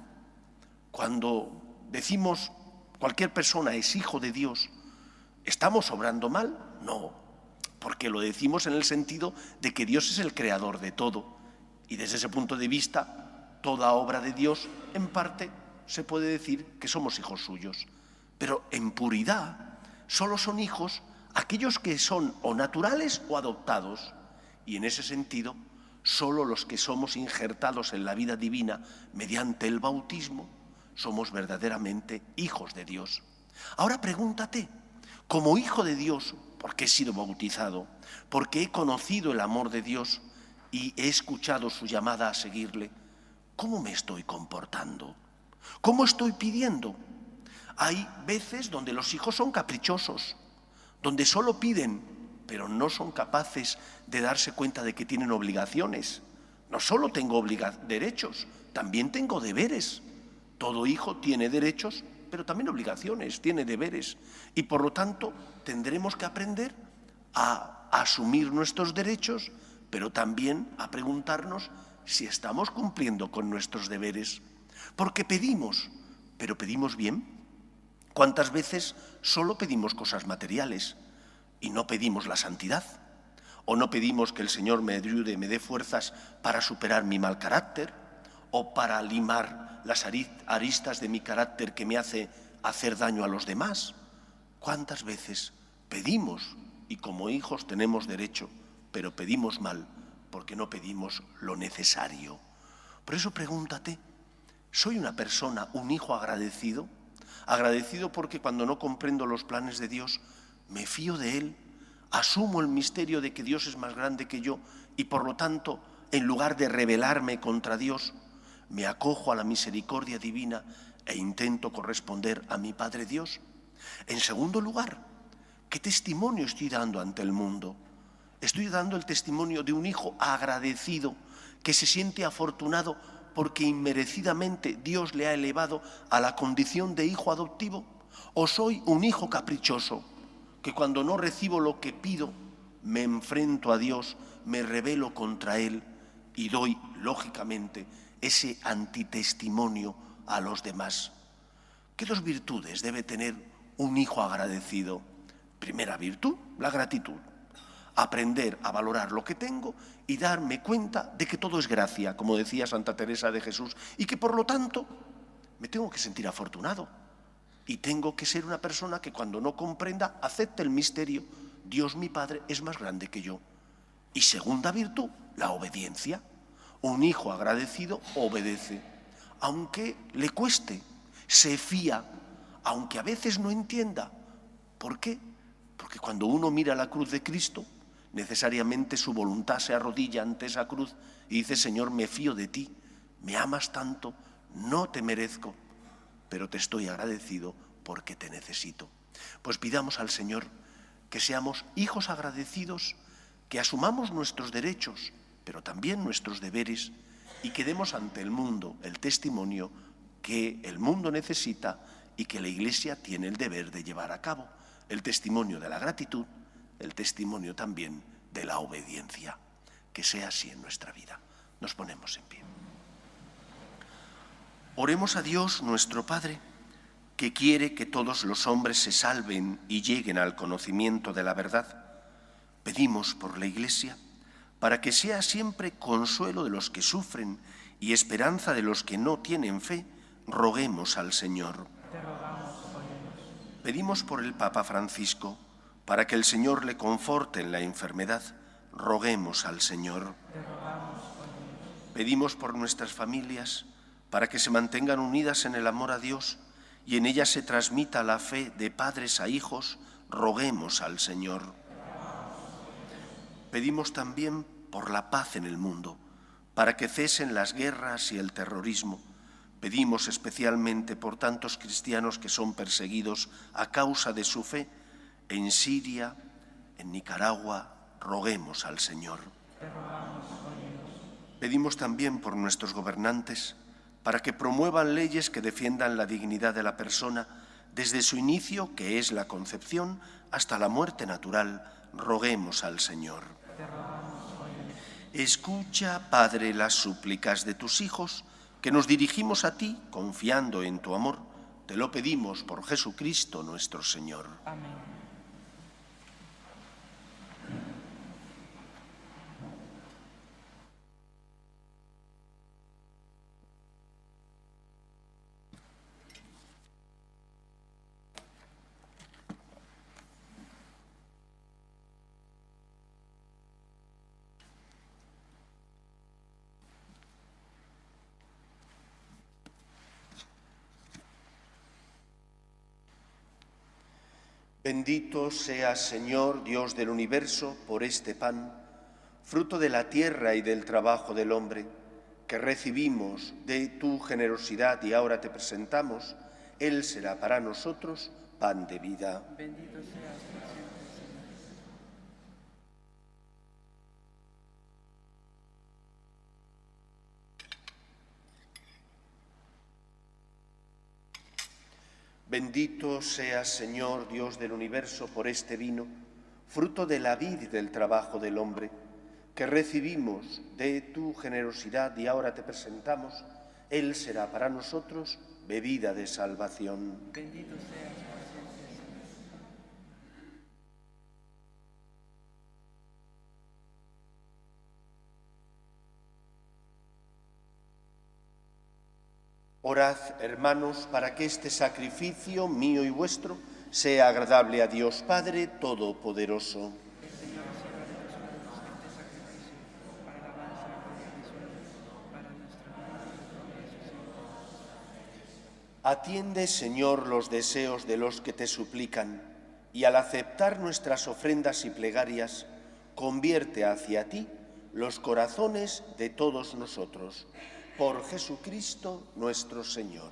cuando decimos cualquier persona es hijo de Dios, ¿estamos obrando mal? No, porque lo decimos en el sentido de que Dios es el creador de todo y desde ese punto de vista toda obra de Dios en parte se puede decir que somos hijos suyos, pero en puridad solo son hijos aquellos que son o naturales o adoptados, y en ese sentido solo los que somos injertados en la vida divina mediante el bautismo somos verdaderamente hijos de Dios. Ahora pregúntate, como hijo de Dios, porque he sido bautizado, porque he conocido el amor de Dios y he escuchado su llamada a seguirle, ¿cómo me estoy comportando? ¿Cómo estoy pidiendo? Hay veces donde los hijos son caprichosos, donde solo piden, pero no son capaces de darse cuenta de que tienen obligaciones. No solo tengo derechos, también tengo deberes. Todo hijo tiene derechos, pero también obligaciones, tiene deberes. Y por lo tanto tendremos que aprender a asumir nuestros derechos, pero también a preguntarnos si estamos cumpliendo con nuestros deberes. Porque pedimos, pero ¿pedimos bien? ¿Cuántas veces solo pedimos cosas materiales y no pedimos la santidad? ¿O no pedimos que el Señor me ayude, me dé fuerzas para superar mi mal carácter o para limar las aristas de mi carácter que me hace hacer daño a los demás? ¿Cuántas veces pedimos y como hijos tenemos derecho, pero pedimos mal porque no pedimos lo necesario? Por eso pregúntate, ¿soy una persona, un hijo agradecido? Agradecido porque cuando no comprendo los planes de Dios, me fío de Él, asumo el misterio de que Dios es más grande que yo y por lo tanto, en lugar de rebelarme contra Dios, me acojo a la misericordia divina e intento corresponder a mi Padre Dios. En segundo lugar, ¿qué testimonio estoy dando ante el mundo? Estoy dando el testimonio de un hijo agradecido que se siente afortunado porque inmerecidamente Dios le ha elevado a la condición de hijo adoptivo. ¿O soy un hijo caprichoso que cuando no recibo lo que pido me enfrento a Dios, me rebelo contra Él y doy, lógicamente, ese antitestimonio a los demás? ¿Qué dos virtudes debe tener un hijo agradecido? Primera virtud, la gratitud. Aprender a valorar lo que tengo y darme cuenta de que todo es gracia, como decía Santa Teresa de Jesús, y que por lo tanto me tengo que sentir afortunado y tengo que ser una persona que cuando no comprenda acepte el misterio, Dios mi Padre es más grande que yo. Y segunda virtud, la obediencia. Un hijo agradecido obedece, aunque le cueste, se fía, aunque a veces no entienda. ¿Por qué? Porque cuando uno mira la cruz de Cristo, necesariamente su voluntad se arrodilla ante esa cruz y dice, Señor, me fío de ti, me amas tanto, no te merezco, pero te estoy agradecido porque te necesito. Pues pidamos al Señor que seamos hijos agradecidos, que asumamos nuestros derechos, pero también nuestros deberes y que demos ante el mundo el testimonio que el mundo necesita y que la Iglesia tiene el deber de llevar a cabo, el testimonio de la gratitud, el testimonio también de la obediencia. Que sea así en nuestra vida. Nos ponemos en pie. Oremos a Dios, nuestro Padre, que quiere que todos los hombres se salven y lleguen al conocimiento de la verdad. Pedimos por la Iglesia para que sea siempre consuelo de los que sufren y esperanza de los que no tienen fe. Roguemos al Señor. Pedimos por el Papa Francisco, para que el Señor le conforte en la enfermedad. Roguemos al Señor. Pedimos por nuestras familias, para que se mantengan unidas en el amor a Dios y en ellas se transmita la fe de padres a hijos. Roguemos al Señor. Pedimos también por la paz en el mundo, para que cesen las guerras y el terrorismo. Pedimos especialmente por tantos cristianos que son perseguidos a causa de su fe, en Siria, en Nicaragua. Roguemos al Señor. Pedimos también por nuestros gobernantes, para que promuevan leyes que defiendan la dignidad de la persona desde su inicio, que es la concepción, hasta la muerte natural. Roguemos al Señor. Escucha, Padre, las súplicas de tus hijos, que nos dirigimos a ti confiando en tu amor. Te lo pedimos por Jesucristo nuestro Señor. Amén. Bendito seas, Señor, Dios del universo, por este pan, fruto de la tierra y del trabajo del hombre, que recibimos de tu generosidad y ahora te presentamos. Él será para nosotros pan de vida. Bendito seas por siempre, Señor. Bendito seas, Señor, Dios del universo, por este vino, fruto de la vid y del trabajo del hombre, que recibimos de tu generosidad y ahora te presentamos. Él será para nosotros bebida de salvación. Bendito seas por siempre, Señor. Orad, hermanos, para que este sacrificio mío y vuestro sea agradable a Dios Padre Todopoderoso. Atiende, Señor, los deseos de los que te suplican, y al aceptar nuestras ofrendas y plegarias, convierte hacia ti los corazones de todos nosotros. Por Jesucristo nuestro Señor.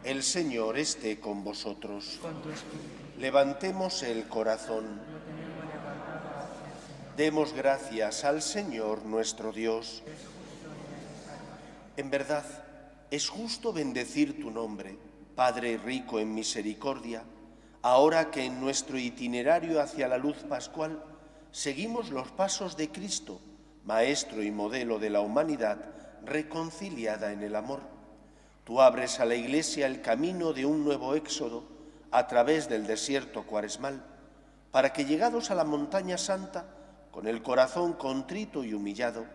El Señor esté con vosotros. Con tu espíritu. Levantemos el corazón. Lo tenemos levantado hacia el Señor. Demos gracias al Señor nuestro Dios. En verdad, es justo bendecir tu nombre, Padre rico en misericordia, ahora que en nuestro itinerario hacia la luz pascual seguimos los pasos de Cristo, Maestro y modelo de la humanidad reconciliada en el amor. Tú abres a la Iglesia el camino de un nuevo éxodo a través del desierto cuaresmal, para que llegados a la montaña santa, con el corazón contrito y humillado,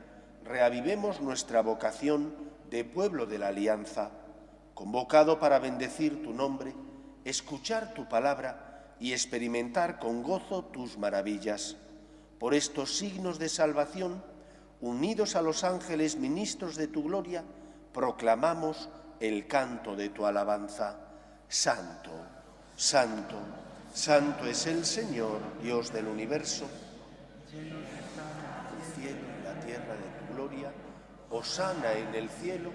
reavivemos nuestra vocación de pueblo de la alianza, convocado para bendecir tu nombre, escuchar tu palabra y experimentar con gozo tus maravillas. Por estos signos de salvación, unidos a los ángeles ministros de tu gloria, proclamamos el canto de tu alabanza. Santo, santo, santo es el Señor, Dios del universo. El cielo y la tierra de tu gloria. Hosana en el cielo.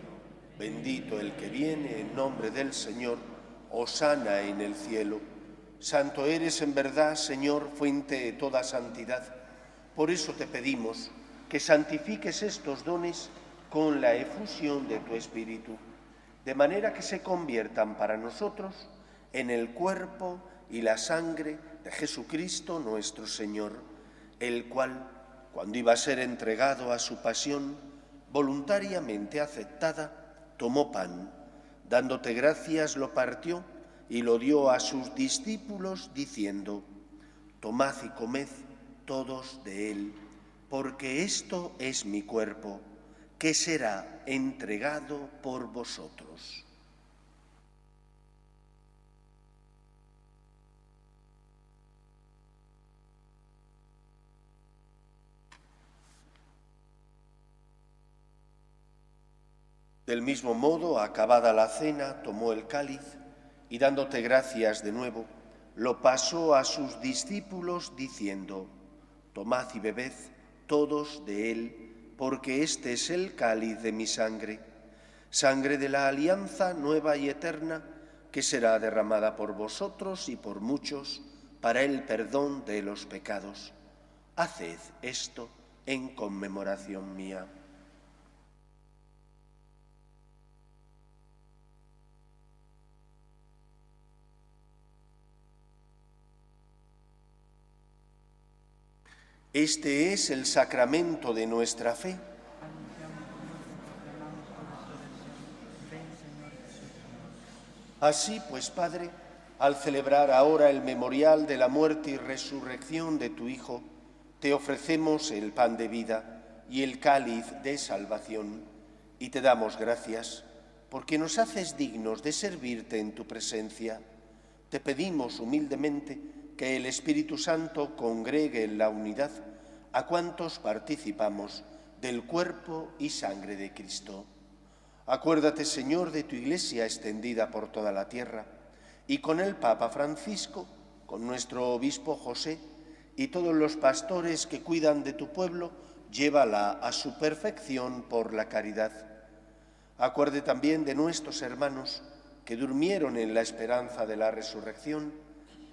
Bendito el que viene en nombre del Señor. Hosana en el cielo. Santo eres en verdad, Señor, fuente de toda santidad. Por eso te pedimos que santifiques estos dones con la efusión de tu Espíritu, de manera que se conviertan para nosotros en el cuerpo y la sangre de Jesucristo nuestro Señor, el cual, cuando iba a ser entregado a su pasión, voluntariamente aceptada, tomó pan, dándote gracias, lo partió y lo dio a sus discípulos, diciendo: tomad y comed todos de él, porque esto es mi cuerpo, que será entregado por vosotros. Del mismo modo, acabada la cena, tomó el cáliz y, dándote gracias de nuevo, lo pasó a sus discípulos, diciendo: tomad y bebed todos de él, porque este es el cáliz de mi sangre, sangre de la alianza nueva y eterna, que será derramada por vosotros y por muchos para el perdón de los pecados. Haced esto en conmemoración mía. Este es el sacramento de nuestra fe. Así pues, Padre, al celebrar ahora el memorial de la muerte y resurrección de tu Hijo, te ofrecemos el pan de vida y el cáliz de salvación, y te damos gracias porque nos haces dignos de servirte en tu presencia. Te pedimos humildemente que el Espíritu Santo congregue en la unidad a cuantos participamos del cuerpo y sangre de Cristo. Acuérdate, Señor, de tu Iglesia extendida por toda la tierra, y con el Papa Francisco, con nuestro obispo José y todos los pastores que cuidan de tu pueblo, llévala a su perfección por la caridad. Acuerde también de nuestros hermanos que durmieron en la esperanza de la resurrección,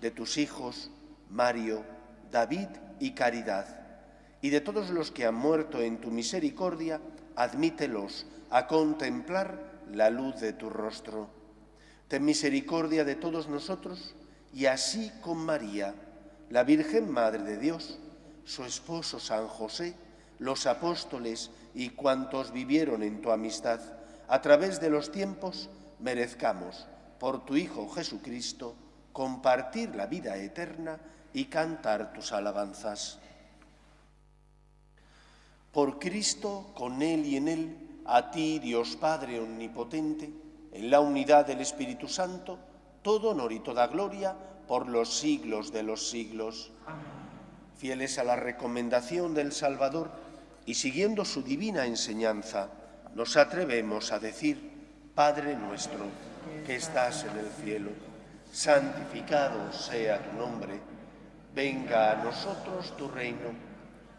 de tus hijos Mario, David y Caridad, y de todos los que han muerto en tu misericordia, admítelos a contemplar la luz de tu rostro. Ten misericordia de todos nosotros, y así con María, la Virgen Madre de Dios, su esposo San José, los apóstoles y cuantos vivieron en tu amistad, a través de los tiempos, merezcamos, por tu Hijo Jesucristo, compartir la vida eterna y cantar tus alabanzas. Por Cristo, con Él y en Él, a ti, Dios Padre omnipotente, en la unidad del Espíritu Santo, todo honor y toda gloria por los siglos de los siglos. Amén. Fieles a la recomendación del Salvador y siguiendo su divina enseñanza, nos atrevemos a decir: Padre nuestro, que estás en el cielo, santificado sea tu nombre, venga a nosotros tu reino,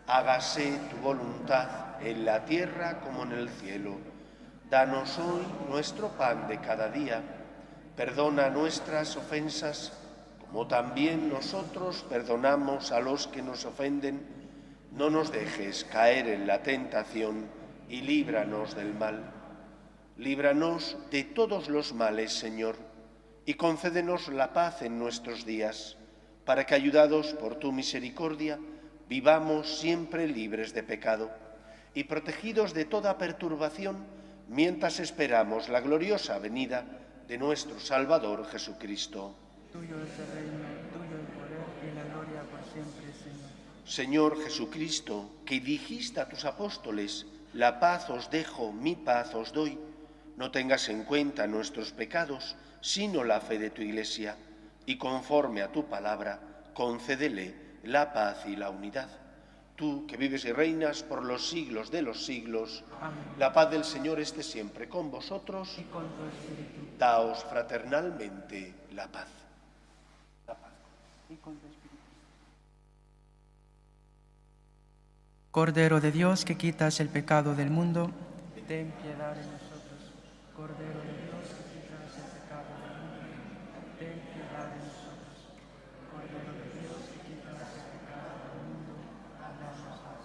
hágase tu voluntad en la tierra como en el cielo. Danos hoy nuestro pan de cada día, perdona nuestras ofensas, como también nosotros perdonamos a los que nos ofenden. No nos dejes caer en la tentación y líbranos del mal. Líbranos de todos los males, Señor, y concédenos la paz en nuestros días, para que, ayudados por tu misericordia, vivamos siempre libres de pecado y protegidos de toda perturbación, mientras esperamos la gloriosa venida de nuestro Salvador Jesucristo. Tuyo es el reino, tuyo el poder y la gloria por siempre, Señor. Señor Jesucristo, que dijiste a tus apóstoles: la paz os dejo, mi paz os doy, no tengas en cuenta nuestros pecados, sino la fe de tu Iglesia, y conforme a tu palabra, concédele la paz y la unidad. Tú, que vives y reinas por los siglos de los siglos, amén. La paz del Señor esté siempre con vosotros. Y con tu espíritu. Daos fraternalmente la paz. La paz. Y con tu espíritu. Cordero de Dios, que quitas el pecado del mundo, Ten piedad de nosotros. Cordero de Dios, que quitas el pecado del mundo, ten piedad de nosotros. Cordero de Dios, que quitas el pecado del mundo, danos la paz.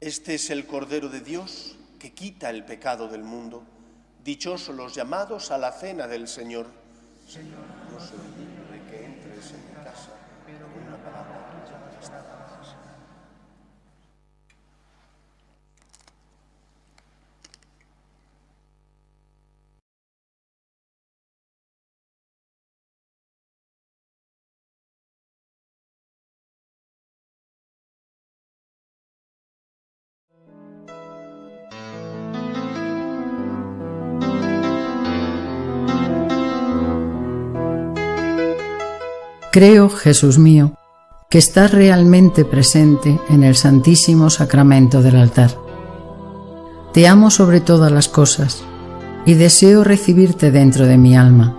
Este es el Cordero de Dios que quita el pecado del mundo. Dichosos los llamados a la cena del Señor. Señor, no soy digno de que entres en mi casa, pero una palabra tuya bastará para sanar. Creo, Jesús mío, que estás realmente presente en el Santísimo Sacramento del altar. Te amo sobre todas las cosas y deseo recibirte dentro de mi alma,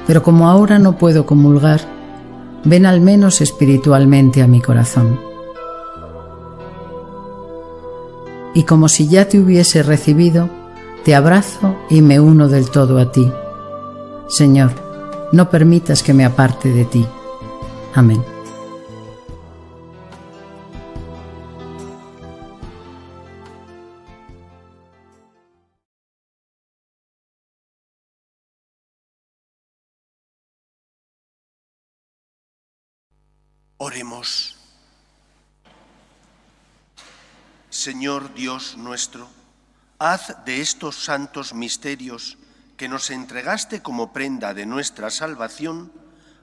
pero como ahora no puedo comulgar, ven al menos espiritualmente a mi corazón. Y como si ya te hubiese recibido, te abrazo y me uno del todo a ti. Señor, no permitas que me aparte de ti. Amén. Oremos. Señor Dios nuestro, haz de estos santos misterios que nos entregaste como prenda de nuestra salvación,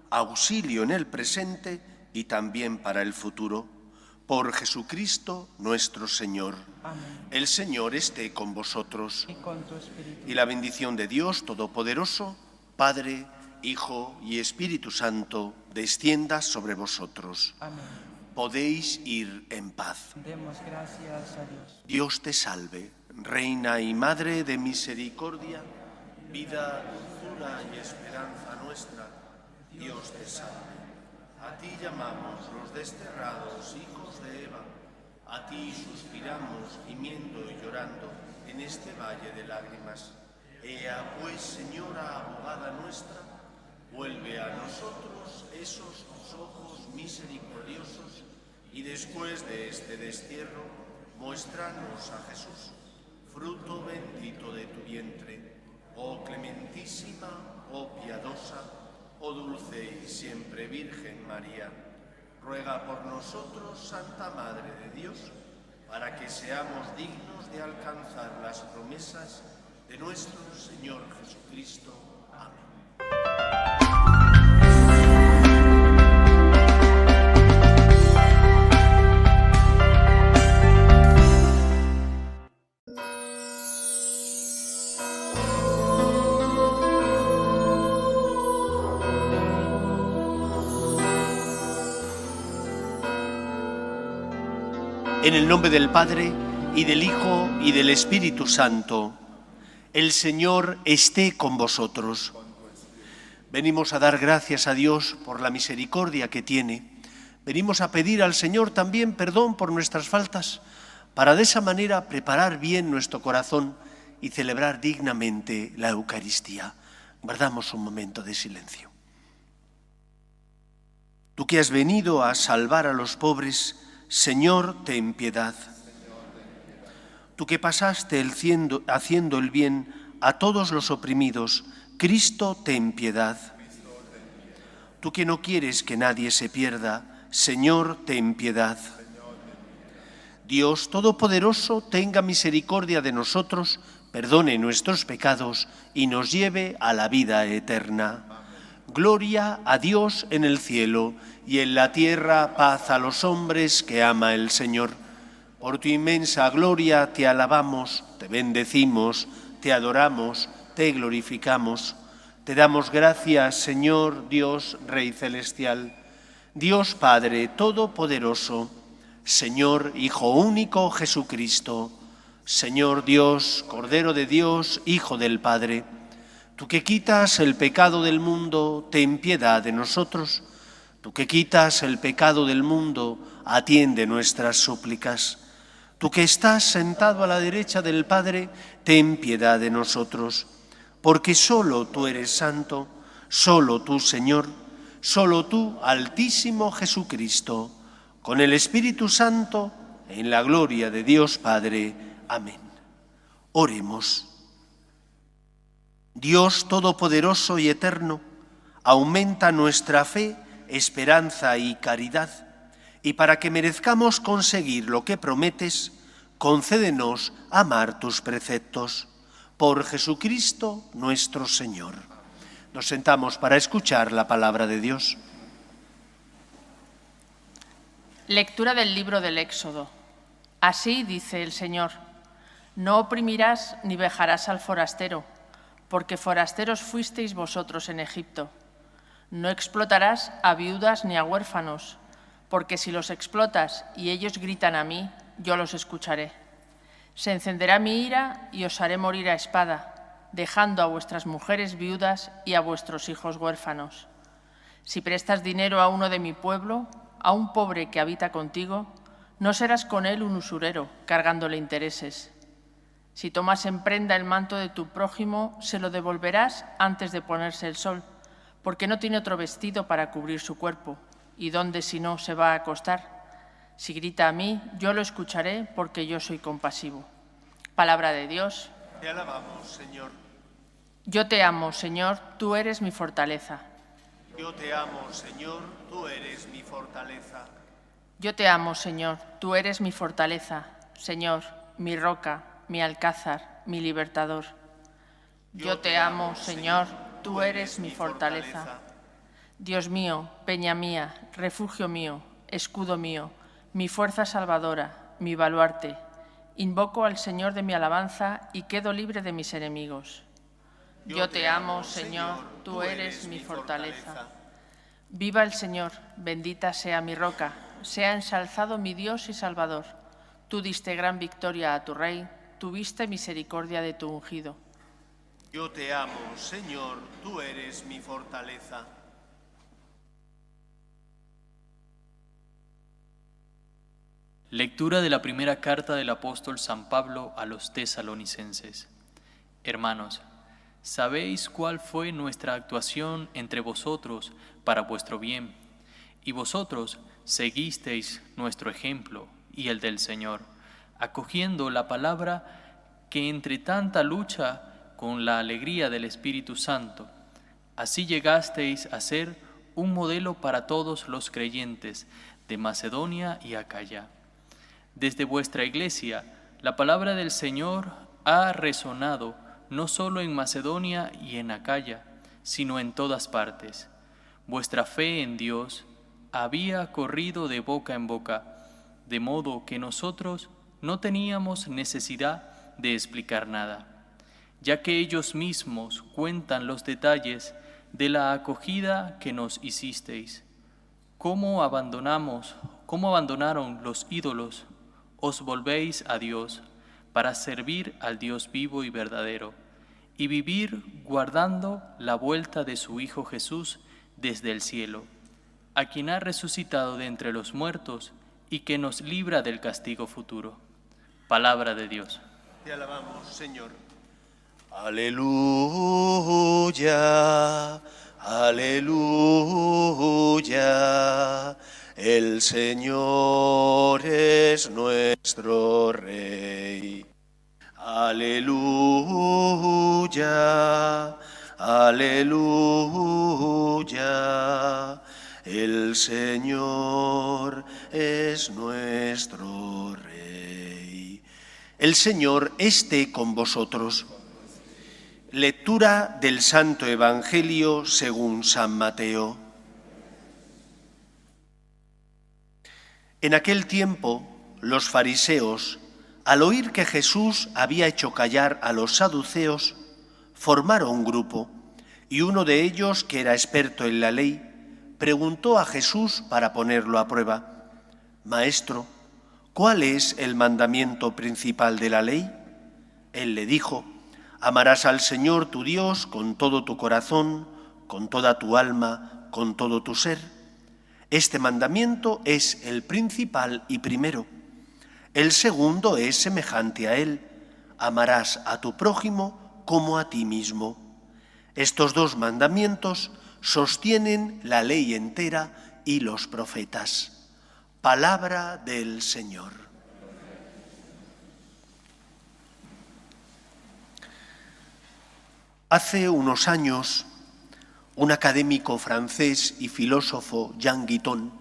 auxilio en el presente y también para el futuro. Por Jesucristo nuestro Señor. Amén. El Señor esté con vosotros. Y con tu espíritu. Y la bendición de Dios Todopoderoso, Padre, Hijo y Espíritu Santo, descienda sobre vosotros. Amén. Podéis ir en paz. Demos gracias a Dios. Dios te salve, Reina y Madre de misericordia, vida, dulzura y esperanza nuestra. Dios te salve. A ti llamamos los desterrados hijos de Eva. A ti suspiramos, gimiendo y llorando en este valle de lágrimas. Ea pues, Señora abogada nuestra, vuelve a nosotros esos tus ojos misericordiosos y después de este destierro, muéstranos a Jesús, fruto bendito de tu vientre. Oh clementísima, oh piadosa, oh dulce y siempre Virgen María, ruega por nosotros, Santa Madre de Dios, para que seamos dignos de alcanzar las promesas de nuestro Señor Jesucristo. Amén. En el nombre del Padre, y del Hijo, y del Espíritu Santo, el Señor esté con vosotros. Venimos a dar gracias a Dios por la misericordia que tiene. Venimos a pedir al Señor también perdón por nuestras faltas, para de esa manera preparar bien nuestro corazón y celebrar dignamente la Eucaristía. Guardamos un momento de silencio. Tú que has venido a salvar a los pobres, Señor, ten piedad. Tú que pasaste haciendo el bien a todos los oprimidos, Cristo, ten piedad. Tú que no quieres que nadie se pierda, Señor, ten piedad. Dios Todopoderoso, tenga misericordia de nosotros, perdone nuestros pecados y nos lleve a la vida eterna. Gloria a Dios en el cielo y en la tierra paz a los hombres que ama el Señor. Por tu inmensa gloria te alabamos, te bendecimos, te adoramos, te glorificamos. Te damos gracias, Señor Dios, Rey Celestial, Dios Padre Todopoderoso, Señor Hijo único Jesucristo, Señor Dios, Cordero de Dios, Hijo del Padre. Tú que quitas el pecado del mundo, ten piedad de nosotros. Tú que quitas el pecado del mundo, atiende nuestras súplicas. Tú que estás sentado a la derecha del Padre, ten piedad de nosotros. Porque solo tú eres santo, solo tú, Señor, solo tú, Altísimo Jesucristo, con el Espíritu Santo, en la gloria de Dios Padre. Amén. Oremos. Dios Todopoderoso y Eterno, aumenta nuestra fe, esperanza y caridad, y para que merezcamos conseguir lo que prometes, concédenos amar tus preceptos. Por Jesucristo nuestro Señor. Nos sentamos para escuchar la palabra de Dios. Lectura del libro del Éxodo. Así dice el Señor: no oprimirás ni vejarás al forastero, porque forasteros fuisteis vosotros en Egipto. No explotarás a viudas ni a huérfanos, porque si los explotas y ellos gritan a mí, yo los escucharé. Se encenderá mi ira y os haré morir a espada, dejando a vuestras mujeres viudas y a vuestros hijos huérfanos. Si prestas dinero a uno de mi pueblo, a un pobre que habita contigo, no serás con él un usurero, cargándole intereses. Si tomas en prenda el manto de tu prójimo, se lo devolverás antes de ponerse el sol, porque no tiene otro vestido para cubrir su cuerpo. ¿Y dónde si no se va a acostar? Si grita a mí, yo lo escucharé, porque yo soy compasivo. Palabra de Dios. Te alabamos, Señor. Yo te amo, Señor, tú eres mi fortaleza. Yo te amo, Señor, tú eres mi fortaleza. Yo te amo, Señor, tú eres mi fortaleza, Señor, mi roca, mi alcázar, mi libertador. Yo te amo, Señor, tú eres mi fortaleza. Dios mío, peña mía, refugio mío, escudo mío, mi fuerza salvadora, mi baluarte. Invoco al Señor de mi alabanza y quedo libre de mis enemigos. Yo te amo, Señor, tú eres mi fortaleza. Viva el Señor, bendita sea mi roca, sea ensalzado mi Dios y Salvador. Tú diste gran victoria a tu Rey, tuviste misericordia de tu ungido. Yo te amo, Señor, tú eres mi fortaleza. Lectura de la primera carta del apóstol San Pablo a los tesalonicenses. Hermanos, sabéis cuál fue nuestra actuación entre vosotros para vuestro bien, y vosotros seguisteis nuestro ejemplo y el del Señor, acogiendo la palabra que entre tanta lucha con la alegría del Espíritu Santo, así llegasteis a ser un modelo para todos los creyentes de Macedonia y Acaya. Desde vuestra iglesia, la palabra del Señor ha resonado no solo en Macedonia y en Acaya, sino en todas partes. Vuestra fe en Dios había corrido de boca en boca, de modo que nosotros no teníamos necesidad de explicar nada, ya que ellos mismos cuentan los detalles de la acogida que nos hicisteis. ¿Cómo abandonaron los ídolos? Os volvéis a Dios para servir al Dios vivo y verdadero, y vivir guardando la vuelta de su Hijo Jesús desde el cielo, a quien ha resucitado de entre los muertos y que nos libra del castigo futuro. Palabra de Dios. Te alabamos, Señor. Aleluya, aleluya. El Señor es nuestro Rey. Aleluya, aleluya. El Señor es nuestro Rey. El Señor esté con vosotros. Lectura del Santo Evangelio según San Mateo. En aquel tiempo, los fariseos, al oír que Jesús había hecho callar a los saduceos, formaron un grupo, y uno de ellos, que era experto en la ley, preguntó a Jesús para ponerlo a prueba: «Maestro, ¿cuál es el mandamiento principal de la ley?». Él le dijo: «Amarás al Señor tu Dios con todo tu corazón, con toda tu alma, con todo tu ser». Este mandamiento es el principal y primero. El segundo es semejante a él: amarás a tu prójimo como a ti mismo. Estos dos mandamientos sostienen la ley entera y los profetas. Palabra del Señor. Hace unos años, un académico francés y filósofo, Jean Guiton,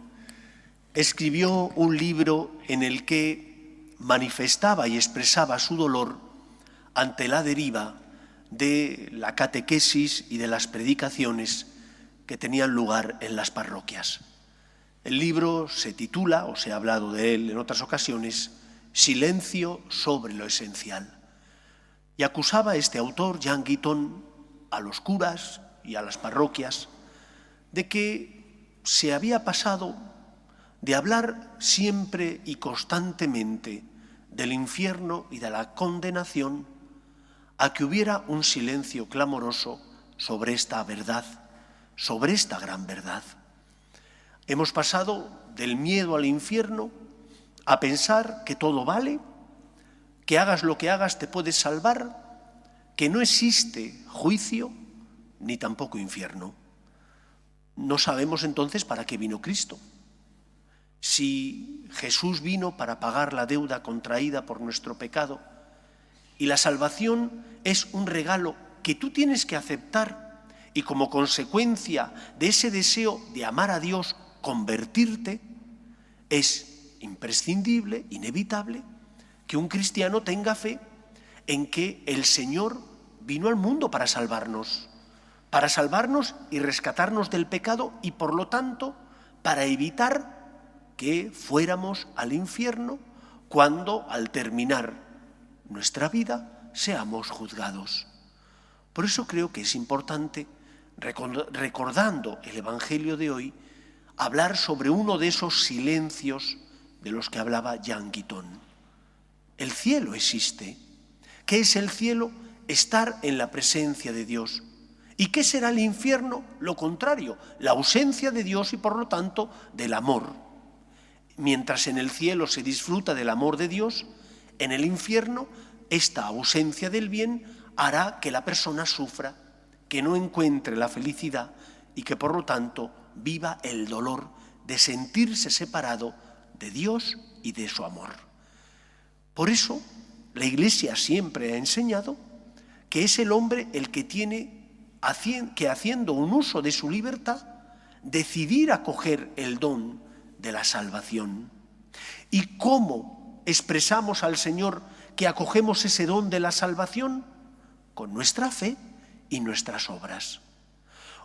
escribió un libro en el que manifestaba y expresaba su dolor ante la deriva de la catequesis y de las predicaciones que tenían lugar en las parroquias. El libro se titula, o se ha hablado de él en otras ocasiones, Silencio sobre lo esencial. Y acusaba este autor, Jean Guiton, a los curas y a las parroquias de que se había pasado de hablar siempre y constantemente del infierno y de la condenación a que hubiera un silencio clamoroso sobre esta verdad, sobre esta gran verdad. Hemos pasado del miedo al infierno a pensar que todo vale, que hagas lo que hagas te puedes salvar, que no existe juicio ni tampoco infierno. no sabemos entonces para qué vino Cristo. Si Jesús vino para pagar la deuda contraída por nuestro pecado y la salvación es un regalo que tú tienes que aceptar y como consecuencia de ese deseo de amar a Dios, convertirte, es imprescindible, inevitable, que un cristiano tenga fe en que el Señor vino al mundo para salvarnos y rescatarnos del pecado y por lo tanto para evitar que fuéramos al infierno cuando al terminar nuestra vida seamos juzgados. Por eso creo que es importante, recordando el Evangelio de hoy, hablar sobre uno de esos silencios de los que hablaba Jean Guiton. El cielo existe. ¿Qué es el cielo? Estar en la presencia de Dios. ¿Y qué será el infierno? Lo contrario, la ausencia de Dios y por lo tanto del amor. Mientras en el cielo se disfruta del amor de Dios, en el infierno esta ausencia del bien hará que la persona sufra, que no encuentre la felicidad y que por lo tanto viva el dolor de sentirse separado de Dios y de su amor. Por eso la Iglesia siempre ha enseñado que es el hombre el que tiene que haciendo un uso de su libertad, decidir acoger el don de la salvación. ¿Y cómo expresamos al Señor que acogemos ese don de la salvación? Con nuestra fe y nuestras obras.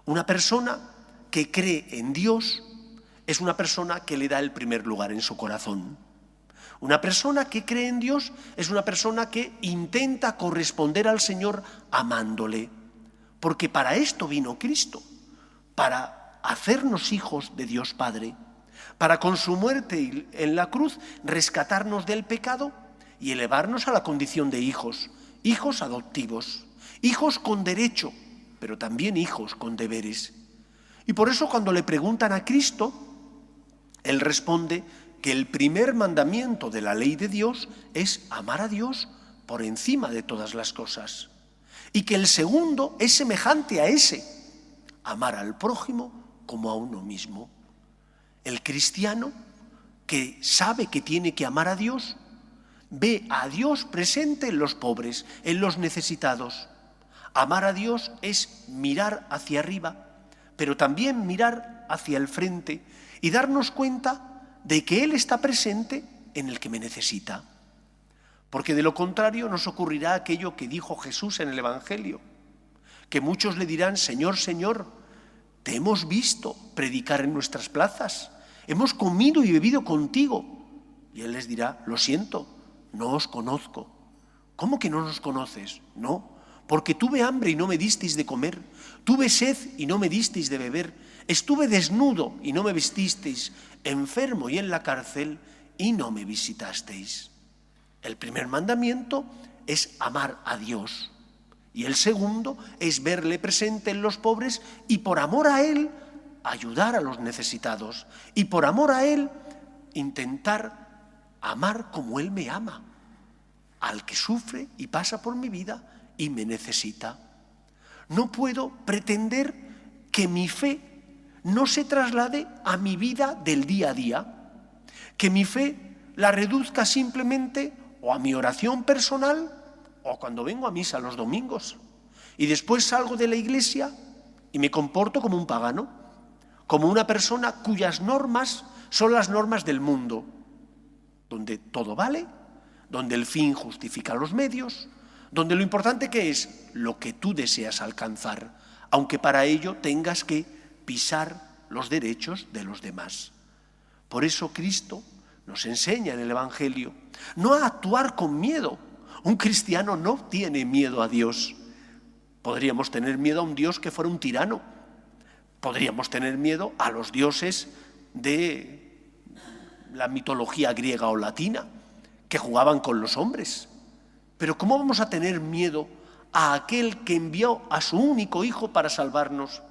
Una persona que cree en Dios es una persona que le da el primer lugar en su corazón. Una persona que cree en Dios es una persona que intenta corresponder al Señor amándole. Porque para esto vino Cristo, para hacernos hijos de Dios Padre, para con su muerte en la cruz rescatarnos del pecado y elevarnos a la condición de hijos, hijos adoptivos, hijos con derecho, pero también hijos con deberes. Y por eso cuando le preguntan a Cristo, Él responde que el primer mandamiento de la ley de Dios es amar a Dios por encima de todas las cosas. Y que el segundo es semejante a ese, amar al prójimo como a uno mismo. El cristiano que sabe que tiene que amar a Dios, ve a Dios presente en los pobres, en los necesitados. Amar a Dios es mirar hacia arriba, pero también mirar hacia el frente y darnos cuenta de que Él está presente en el que me necesita. Porque de lo contrario nos ocurrirá aquello que dijo Jesús en el Evangelio, que muchos le dirán: Señor, Señor, te hemos visto predicar en nuestras plazas, hemos comido y bebido contigo. Y Él les dirá: lo siento, no os conozco. ¿Cómo que no nos conoces? No, porque tuve hambre y no me disteis de comer, tuve sed y no me disteis de beber, estuve desnudo y no me vestisteis, enfermo y en la cárcel y no me visitasteis. El primer mandamiento es amar a Dios y el segundo es verle presente en los pobres y por amor a Él ayudar a los necesitados y por amor a Él intentar amar como Él me ama, al que sufre y pasa por mi vida y me necesita. No puedo pretender que mi fe no se traslade a mi vida del día a día, que mi fe la reduzca simplemente o a mi oración personal o cuando vengo a misa los domingos y después salgo de la iglesia y me comporto como un pagano, como una persona cuyas normas son las normas del mundo, donde todo vale, donde el fin justifica los medios, donde lo importante que es lo que tú deseas alcanzar, aunque para ello tengas que pisar los derechos de los demás. Por eso Cristo nos enseña en el Evangelio no a actuar con miedo. Un cristiano no tiene miedo a Dios. Podríamos tener miedo a un Dios que fuera un tirano. Podríamos tener miedo a los dioses de la mitología griega o latina, que jugaban con los hombres. Pero ¿cómo vamos a tener miedo a aquel que envió a su único hijo para salvarnos?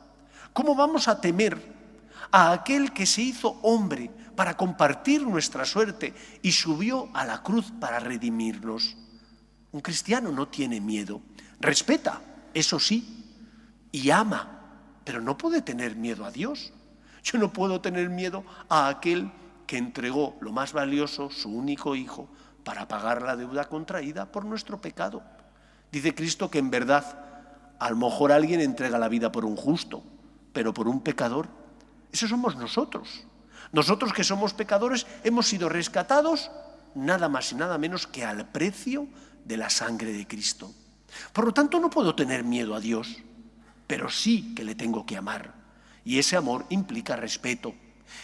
¿Cómo vamos a temer a aquel que se hizo hombre para compartir nuestra suerte y subió a la cruz para redimirnos? Un cristiano no tiene miedo, respeta, eso sí, y ama, pero no puede tener miedo a Dios. Yo no puedo tener miedo a aquel que entregó lo más valioso, su único hijo, para pagar la deuda contraída por nuestro pecado. Dice Cristo que en verdad, a lo mejor alguien entrega la vida por un justo, pero por un pecador, esos somos nosotros. Nosotros que somos pecadores hemos sido rescatados nada más y nada menos que al precio de la sangre de Cristo. Por lo tanto, no puedo tener miedo a Dios, pero sí que le tengo que amar. Y ese amor implica respeto.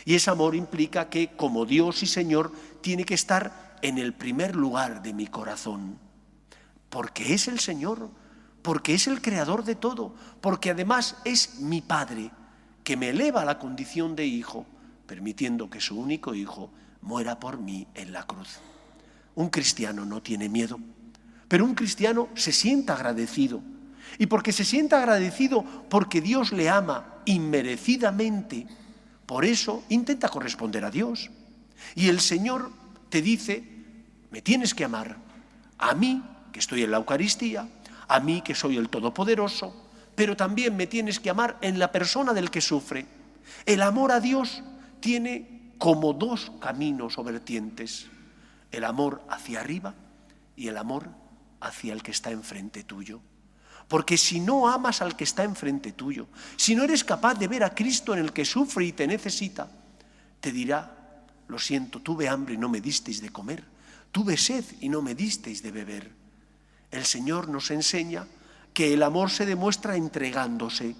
Y ese amor implica que, como Dios y Señor, tiene que estar en el primer lugar de mi corazón. Porque es el Señor, porque es el creador de todo, porque además es mi Padre, que me eleva a la condición de hijo, permitiendo que su único hijo muera por mí en la cruz. Un cristiano no tiene miedo, pero un cristiano se sienta agradecido. Y porque se sienta agradecido porque Dios le ama inmerecidamente, por eso intenta corresponder a Dios. Y el Señor te dice, me tienes que amar, a mí que estoy en la Eucaristía, a mí que soy el Todopoderoso, pero también me tienes que amar en la persona del que sufre. El amor a Dios tiene como dos caminos o vertientes, el amor hacia arriba y el amor hacia el que está enfrente tuyo. Porque si no amas al que está enfrente tuyo, si no eres capaz de ver a Cristo en el que sufre y te necesita, te dirá, lo siento, tuve hambre y no me disteis de comer, tuve sed y no me disteis de beber. El Señor nos enseña que el amor se demuestra entregándose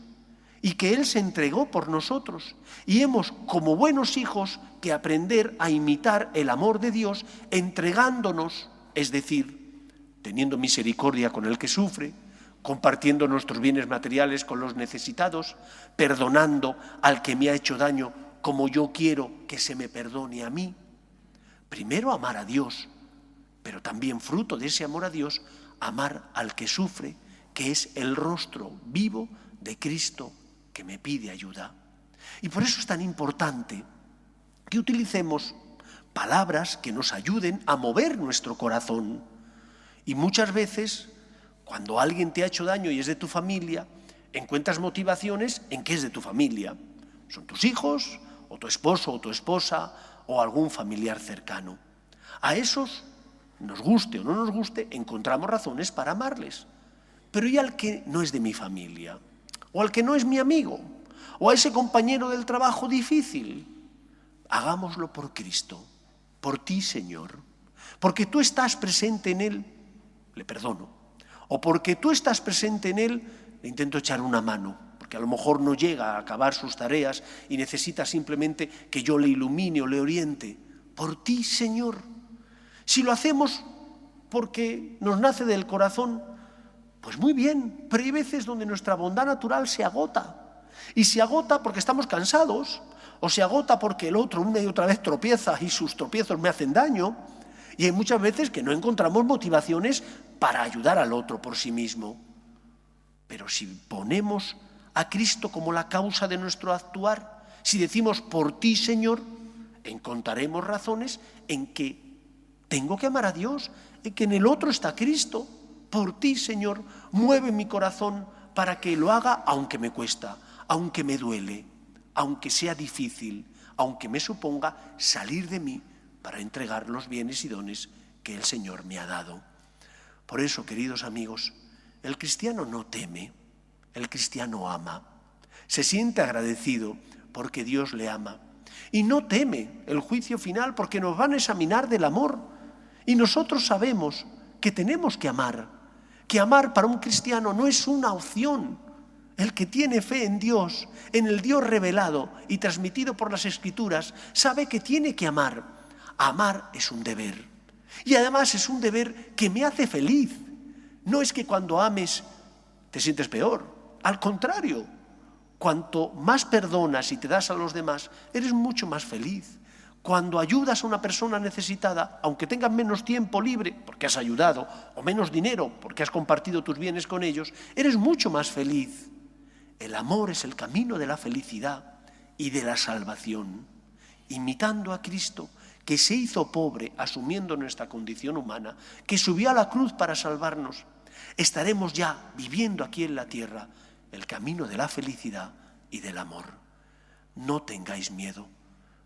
y que Él se entregó por nosotros. Y hemos, como buenos hijos, que aprender a imitar el amor de Dios entregándonos, es decir, teniendo misericordia con el que sufre, compartiendo nuestros bienes materiales con los necesitados, perdonando al que me ha hecho daño como yo quiero que se me perdone a mí. Primero amar a Dios, pero también fruto de ese amor a Dios, amar al que sufre, que es el rostro vivo de Cristo que me pide ayuda. Y por eso es tan importante que utilicemos palabras que nos ayuden a mover nuestro corazón. Y muchas veces, cuando alguien te ha hecho daño y es de tu familia, encuentras motivaciones en que es de tu familia. Son tus hijos, o tu esposo o tu esposa, o algún familiar cercano. A esos, nos guste o no nos guste, encontramos razones para amarles. Pero ¿y al que no es de mi familia? ¿O al que no es mi amigo? ¿O a ese compañero del trabajo difícil? Hagámoslo por Cristo, por ti, Señor. Porque tú estás presente en Él, le perdono. O porque tú estás presente en Él, le intento echar una mano, porque a lo mejor no llega a acabar sus tareas y necesita simplemente que yo le ilumine o le oriente. Por ti, Señor. Si lo hacemos porque nos nace del corazón, pues muy bien, pero hay veces donde nuestra bondad natural se agota. Y se agota porque estamos cansados, o se agota porque el otro una y otra vez tropieza y sus tropiezos me hacen daño. Y hay muchas veces que no encontramos motivaciones para ayudar al otro por sí mismo. Pero si ponemos a Cristo como la causa de nuestro actuar, si decimos por ti, Señor, encontraremos razones en que tengo que amar a Dios, en que en el otro está Cristo. Por ti, Señor, mueve mi corazón para que lo haga aunque me cuesta, aunque me duele, aunque sea difícil, aunque me suponga salir de mí para entregar los bienes y dones que el Señor me ha dado. Por eso, queridos amigos, el cristiano no teme, el cristiano ama. Se siente agradecido porque Dios le ama. Y no teme el juicio final porque nos van a examinar del amor. Y nosotros sabemos que tenemos que amar para un cristiano no es una opción. El que tiene fe en Dios, en el Dios revelado y transmitido por las Escrituras, sabe que tiene que amar. Amar es un deber. Y además es un deber que me hace feliz. No es que cuando ames te sientes peor. Al contrario, cuanto más perdonas y te das a los demás, eres mucho más feliz. Cuando ayudas a una persona necesitada, aunque tengan menos tiempo libre, porque has ayudado, o menos dinero, porque has compartido tus bienes con ellos, eres mucho más feliz. El amor es el camino de la felicidad y de la salvación. Imitando a Cristo, que se hizo pobre asumiendo nuestra condición humana, que subió a la cruz para salvarnos, estaremos ya viviendo aquí en la tierra el camino de la felicidad y del amor. No tengáis miedo.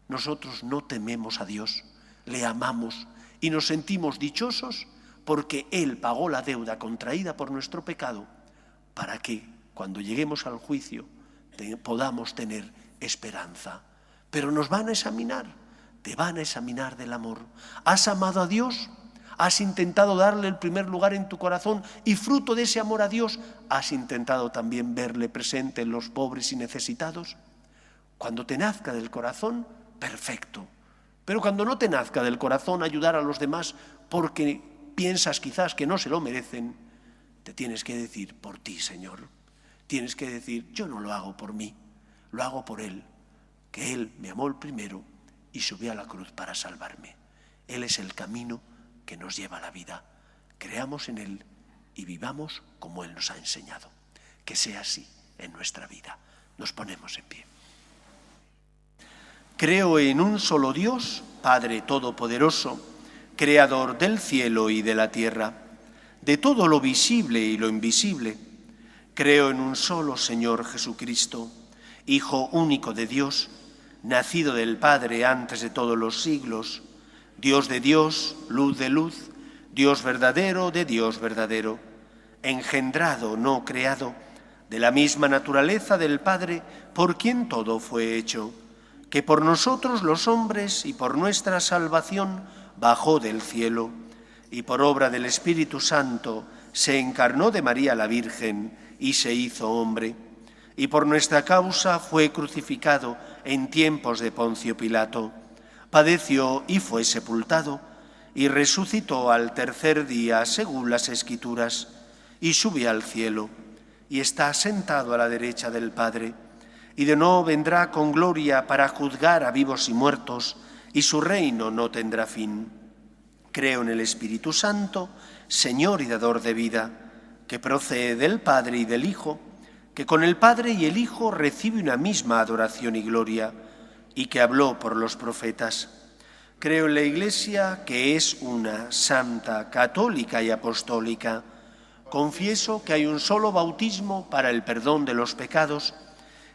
Nosotros no tememos a Dios, le amamos y nos sentimos dichosos porque Él pagó la deuda contraída por nuestro pecado para que cuando lleguemos al juicio podamos tener esperanza. Pero nos van a examinar, te van a examinar del amor. ¿Has amado a Dios? ¿Has intentado darle el primer lugar en tu corazón y fruto de ese amor a Dios has intentado también verle presente en los pobres y necesitados? Cuando te nazca del corazón, perfecto. Pero cuando no te nazca del corazón ayudar a los demás porque piensas quizás que no se lo merecen, te tienes que decir por ti, Señor. Tienes que decir, yo no lo hago por mí, lo hago por Él, que Él me amó el primero y subió a la cruz para salvarme. Él es el camino que nos lleva a la vida. Creamos en Él y vivamos como Él nos ha enseñado. Que sea así en nuestra vida. Nos ponemos en pie. Creo en un solo Dios, Padre Todopoderoso, Creador del cielo y de la tierra, de todo lo visible y lo invisible. Creo en un solo Señor Jesucristo, Hijo único de Dios, nacido del Padre antes de todos los siglos, Dios de Dios, luz de luz, Dios verdadero de Dios verdadero, engendrado, no creado, de la misma naturaleza del Padre, por quien todo fue hecho, que por nosotros los hombres y por nuestra salvación bajó del cielo, y por obra del Espíritu Santo se encarnó de María la Virgen y se hizo hombre, y por nuestra causa fue crucificado en tiempos de Poncio Pilato, padeció y fue sepultado, y resucitó al tercer día según las Escrituras, y subió al cielo, y está sentado a la derecha del Padre, y de nuevo vendrá con gloria para juzgar a vivos y muertos, y su reino no tendrá fin. Creo en el Espíritu Santo, Señor y dador de vida, que procede del Padre y del Hijo, que con el Padre y el Hijo recibe una misma adoración y gloria, y que habló por los profetas. Creo en la Iglesia, que es una, santa, católica y apostólica. Confieso que hay un solo bautismo para el perdón de los pecados.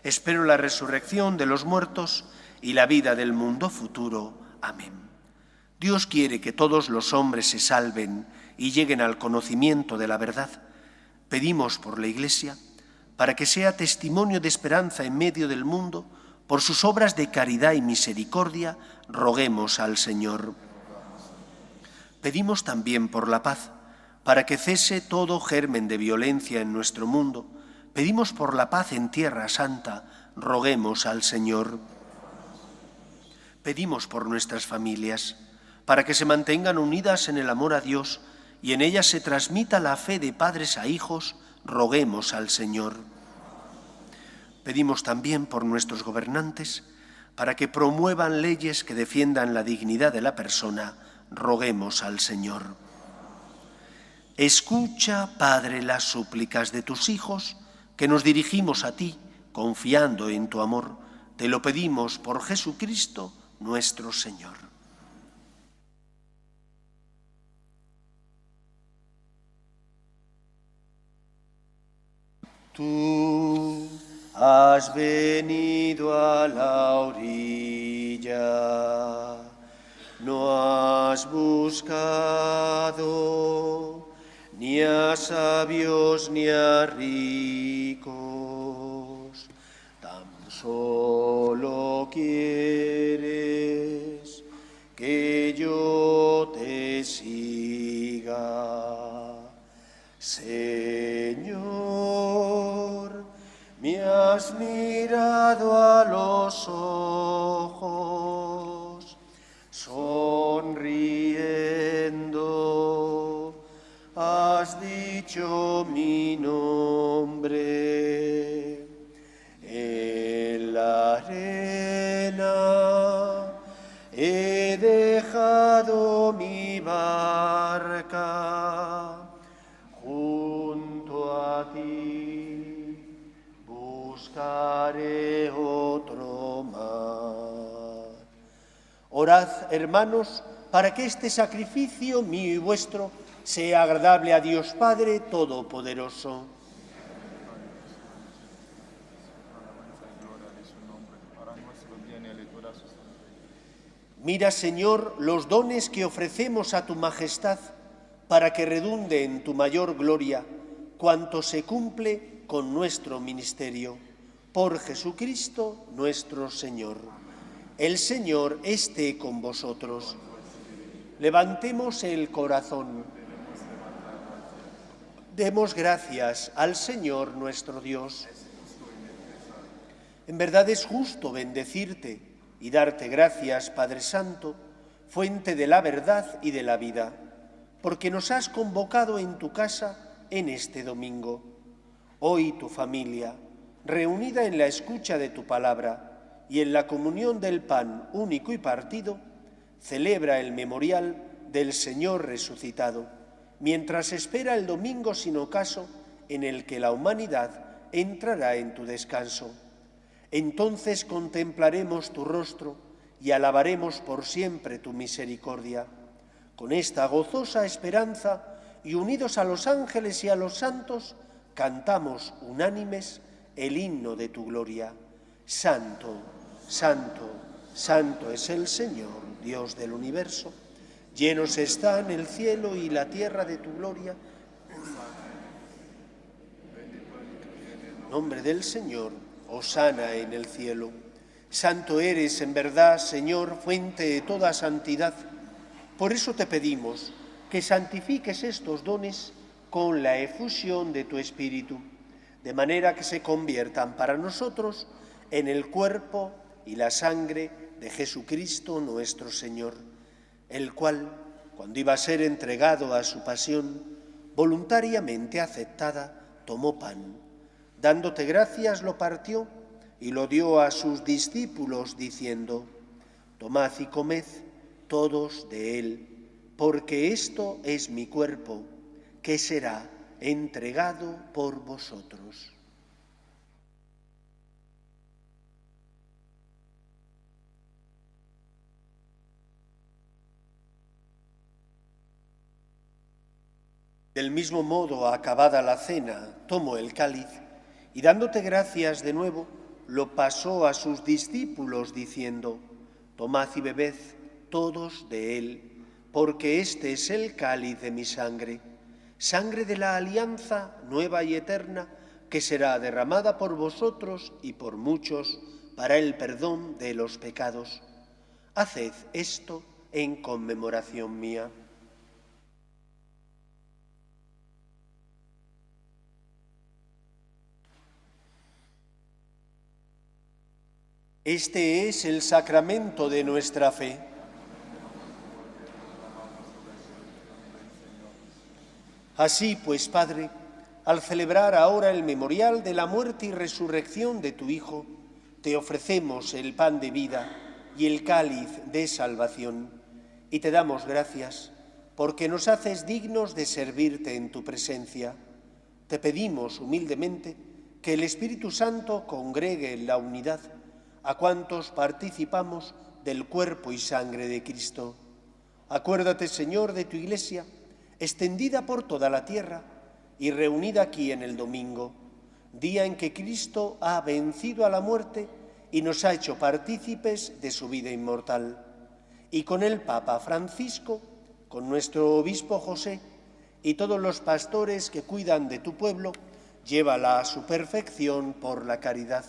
Espero la resurrección de los muertos y la vida del mundo futuro. Amén. Dios quiere que todos los hombres se salven y lleguen al conocimiento de la verdad. Pedimos por la Iglesia, para que sea testimonio de esperanza en medio del mundo, por sus obras de caridad y misericordia, roguemos al Señor. Pedimos también por la paz, para que cese todo germen de violencia en nuestro mundo. Pedimos por la paz en Tierra Santa, roguemos al Señor. Pedimos por nuestras familias, para que se mantengan unidas en el amor a Dios y en ellas se transmita la fe de padres a hijos, roguemos al Señor. Pedimos también por nuestros gobernantes, para que promuevan leyes que defiendan la dignidad de la persona, roguemos al Señor. Escucha, Padre, las súplicas de tus hijos, que nos dirigimos a ti, confiando en tu amor. Te lo pedimos por Jesucristo, nuestro Señor. Tú has venido a la orilla, no has buscado ni a sabios ni a ricos, tan solo quieres que yo te siga. Señor, me has mirado a los ojos, sonriendo, has dicho mi nombre. En la arena he dejado mi barca, junto a ti buscaré otro mar. Orad, hermanos, para que este sacrificio mío y vuestro sea agradable a Dios Padre Todopoderoso. Mira, Señor, los dones que ofrecemos a tu majestad, para que redunde en tu mayor gloria cuanto se cumple con nuestro ministerio. Por Jesucristo nuestro Señor. El Señor esté con vosotros. Levantemos el corazón. Demos gracias al Señor nuestro Dios. En verdad es justo bendecirte y darte gracias, Padre Santo, fuente de la verdad y de la vida, porque nos has convocado en tu casa en este domingo. Hoy tu familia, reunida en la escucha de tu palabra y en la comunión del pan único y partido, celebra el memorial del Señor resucitado, mientras espera el domingo sin ocaso en el que la humanidad entrará en tu descanso. Entonces contemplaremos tu rostro y alabaremos por siempre tu misericordia. Con esta gozosa esperanza y unidos a los ángeles y a los santos, cantamos unánimes el himno de tu gloria. Santo, santo, santo es el Señor, Dios del universo. Llenos están el cielo y la tierra de tu gloria. En nombre del Señor, hosana en el cielo. Santo eres en verdad, Señor, fuente de toda santidad. Por eso te pedimos que santifiques estos dones con la efusión de tu Espíritu, de manera que se conviertan para nosotros en el cuerpo y la sangre de Jesucristo nuestro Señor, el cual, cuando iba a ser entregado a su pasión, voluntariamente aceptada, tomó pan. Dándote gracias, lo partió y lo dio a sus discípulos, diciendo: Tomad y comed todos de él, porque esto es mi cuerpo, que será entregado por vosotros. Del mismo modo, acabada la cena, tomó el cáliz y, dándote gracias de nuevo, lo pasó a sus discípulos, diciendo: Tomad y bebed todos de él, porque este es el cáliz de mi sangre, sangre de la alianza nueva y eterna, que será derramada por vosotros y por muchos para el perdón de los pecados. Haced esto en conmemoración mía. Este es el sacramento de nuestra fe. Así pues, Padre, al celebrar ahora el memorial de la muerte y resurrección de tu Hijo, te ofrecemos el pan de vida y el cáliz de salvación, y te damos gracias porque nos haces dignos de servirte en tu presencia. Te pedimos humildemente que el Espíritu Santo congregue en la unidad a cuantos participamos del cuerpo y sangre de Cristo. Acuérdate, Señor, de tu Iglesia, extendida por toda la tierra y reunida aquí en el domingo, día en que Cristo ha vencido a la muerte y nos ha hecho partícipes de su vida inmortal. Y con el Papa Francisco, con nuestro obispo José y todos los pastores que cuidan de tu pueblo, llévala a su perfección por la caridad.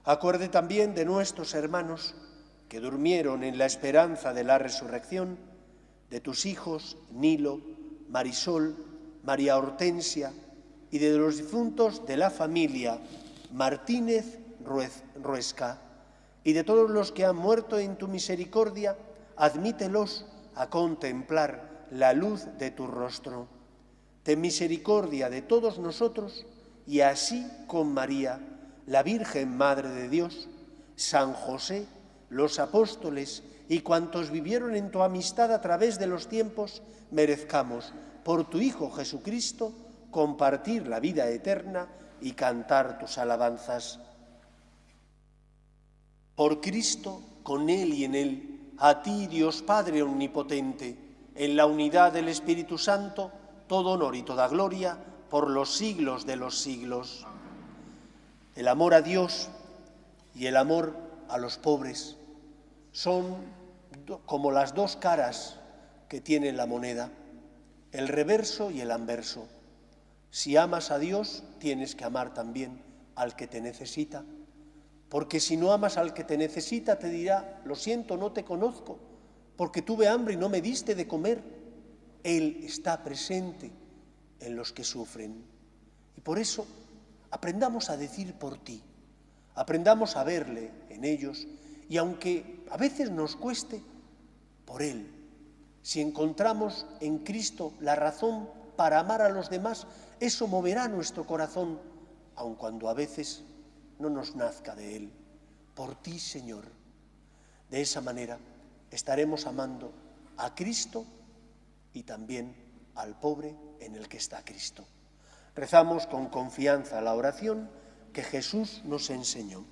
Acuerde también de nuestros hermanos que durmieron en la esperanza de la resurrección, de tus hijos Nilo, Marisol, María Hortensia y de los difuntos de la familia Martínez Ruesca, y de todos los que han muerto en tu misericordia, admítelos a contemplar la luz de tu rostro. Ten misericordia de todos nosotros, y así con María, la Virgen Madre de Dios, San José, los apóstoles y cuantos vivieron en tu amistad a través de los tiempos, merezcamos, por tu Hijo Jesucristo, compartir la vida eterna y cantar tus alabanzas. Por Cristo, con Él y en Él, a ti, Dios Padre Omnipotente, en la unidad del Espíritu Santo, todo honor y toda gloria por los siglos de los siglos. El amor a Dios y el amor a los pobres, son como las dos caras que tiene la moneda, el reverso y el anverso. Si amas a Dios, tienes que amar también al que te necesita, porque si no amas al que te necesita, te dirá: lo siento, no te conozco, porque tuve hambre y no me diste de comer. Él está presente en los que sufren. Y por eso, aprendamos a decir por ti, aprendamos a verle en ellos, y aunque a veces nos cueste, por Él. Si encontramos en Cristo la razón para amar a los demás, eso moverá nuestro corazón, aun cuando a veces no nos nazca de Él. Por ti, Señor. De esa manera estaremos amando a Cristo y también al pobre en el que está Cristo. Rezamos con confianza la oración que Jesús nos enseñó.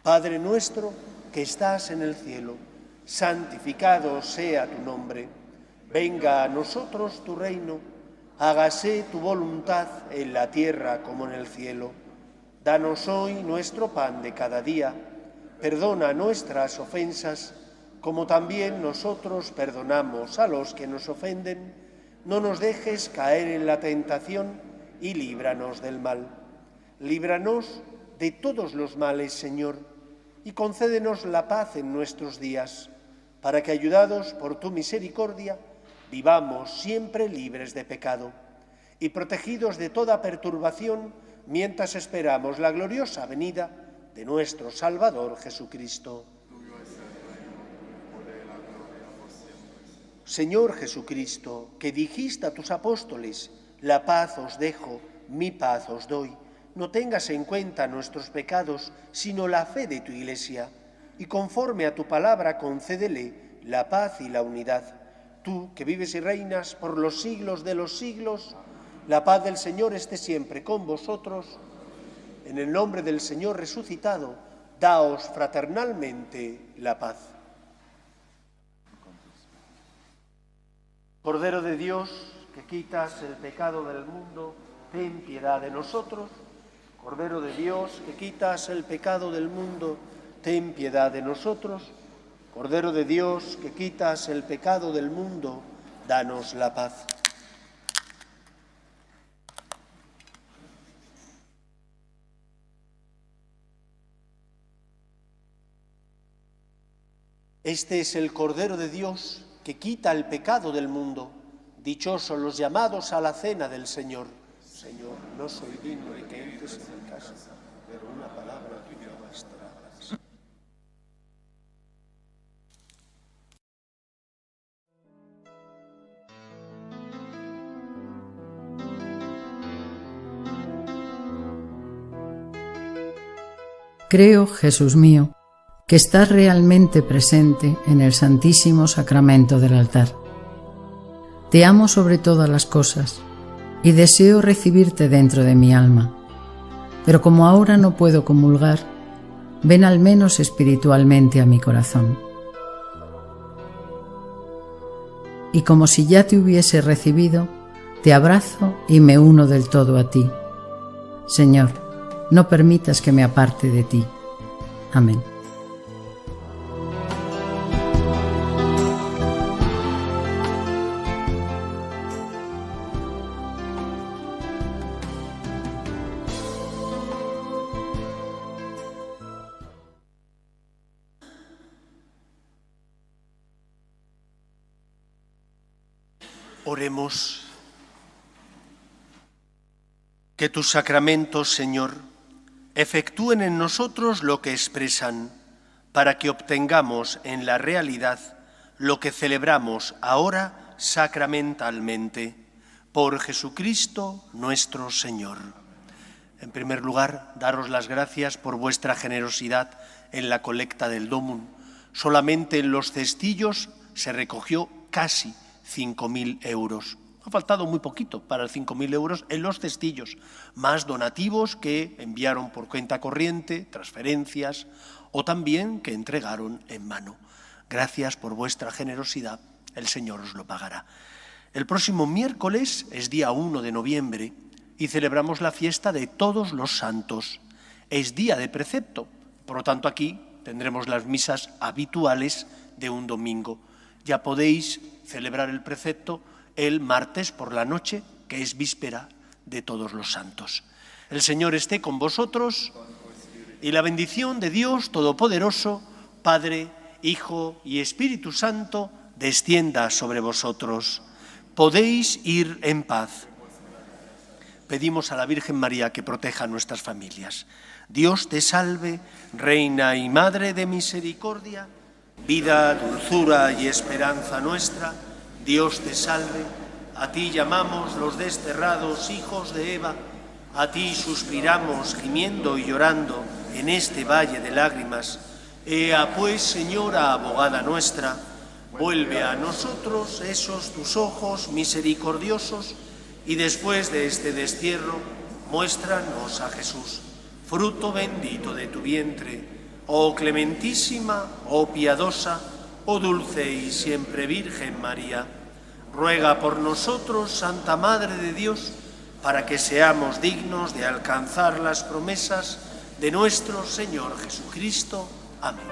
Padre nuestro que estás en el cielo, santificado sea tu nombre. Venga a nosotros tu reino, hágase tu voluntad en la tierra como en el cielo. Danos hoy nuestro pan de cada día, perdona nuestras ofensas, como también nosotros perdonamos a los que nos ofenden. No nos dejes caer en la tentación y líbranos del mal. Líbranos de todos los males, Señor, y concédenos la paz en nuestros días, para que, ayudados por tu misericordia, vivamos siempre libres de pecado y protegidos de toda perturbación mientras esperamos la gloriosa venida de nuestro Salvador Jesucristo. Señor Jesucristo, que dijiste a tus apóstoles: la paz os dejo, mi paz os doy, no tengas en cuenta nuestros pecados, sino la fe de tu Iglesia, y conforme a tu palabra concédele la paz y la unidad. Tú, que vives y reinas por los siglos de los siglos, la paz del Señor esté siempre con vosotros. En el nombre del Señor resucitado, daos fraternalmente la paz. Cordero de Dios, que quitas el pecado del mundo, ten piedad de nosotros. Cordero de Dios, que quitas el pecado del mundo, ten piedad de nosotros. Cordero de Dios, que quitas el pecado del mundo, danos la paz. Este es el Cordero de Dios que quita el pecado del mundo. Dichosos los llamados a la cena del Señor. Señor, no soy digno de que entres en mi casa, pero una palabra tuya bastará. Creo, Jesús mío, que estás realmente presente en el Santísimo Sacramento del altar. Te amo sobre todas las cosas y deseo recibirte dentro de mi alma, pero como ahora no puedo comulgar, ven al menos espiritualmente a mi corazón. Y como si ya te hubiese recibido, te abrazo y me uno del todo a ti. Señor, no permitas que me aparte de ti. Amén. Oremos. Que tus sacramentos, Señor, efectúen en nosotros lo que expresan, para que obtengamos en la realidad lo que celebramos ahora sacramentalmente. Por Jesucristo nuestro Señor. En primer lugar, daros las gracias por vuestra generosidad en la colecta del Domum. Solamente en los cestillos se recogió casi 5.000 euros. Ha faltado muy poquito para los 5.000 euros en los cestillos, más donativos que enviaron por cuenta corriente, transferencias o también que entregaron en mano. Gracias por vuestra generosidad, el Señor os lo pagará. El próximo miércoles es día 1 de noviembre y celebramos la fiesta de todos los santos. Es día de precepto, por lo tanto aquí tendremos las misas habituales de un domingo. Ya podéis celebrar el precepto el martes por la noche, que es víspera de Todos los Santos. El Señor esté con vosotros y la bendición de Dios Todopoderoso, Padre, Hijo y Espíritu Santo, descienda sobre vosotros. Podéis ir en paz. Pedimos a la Virgen María que proteja a nuestras familias. Dios te salve, Reina y Madre de misericordia, vida, dulzura y esperanza nuestra. Dios te salve, a ti llamamos los desterrados hijos de Eva, a ti suspiramos gimiendo y llorando en este valle de lágrimas. Ea pues, Señora, abogada nuestra, vuelve a nosotros esos tus ojos misericordiosos y después de este destierro, muéstranos a Jesús, fruto bendito de tu vientre, oh clementísima, oh piadosa, oh dulce y siempre Virgen María. Ruega por nosotros, Santa Madre de Dios, para que seamos dignos de alcanzar las promesas de nuestro Señor Jesucristo. Amén.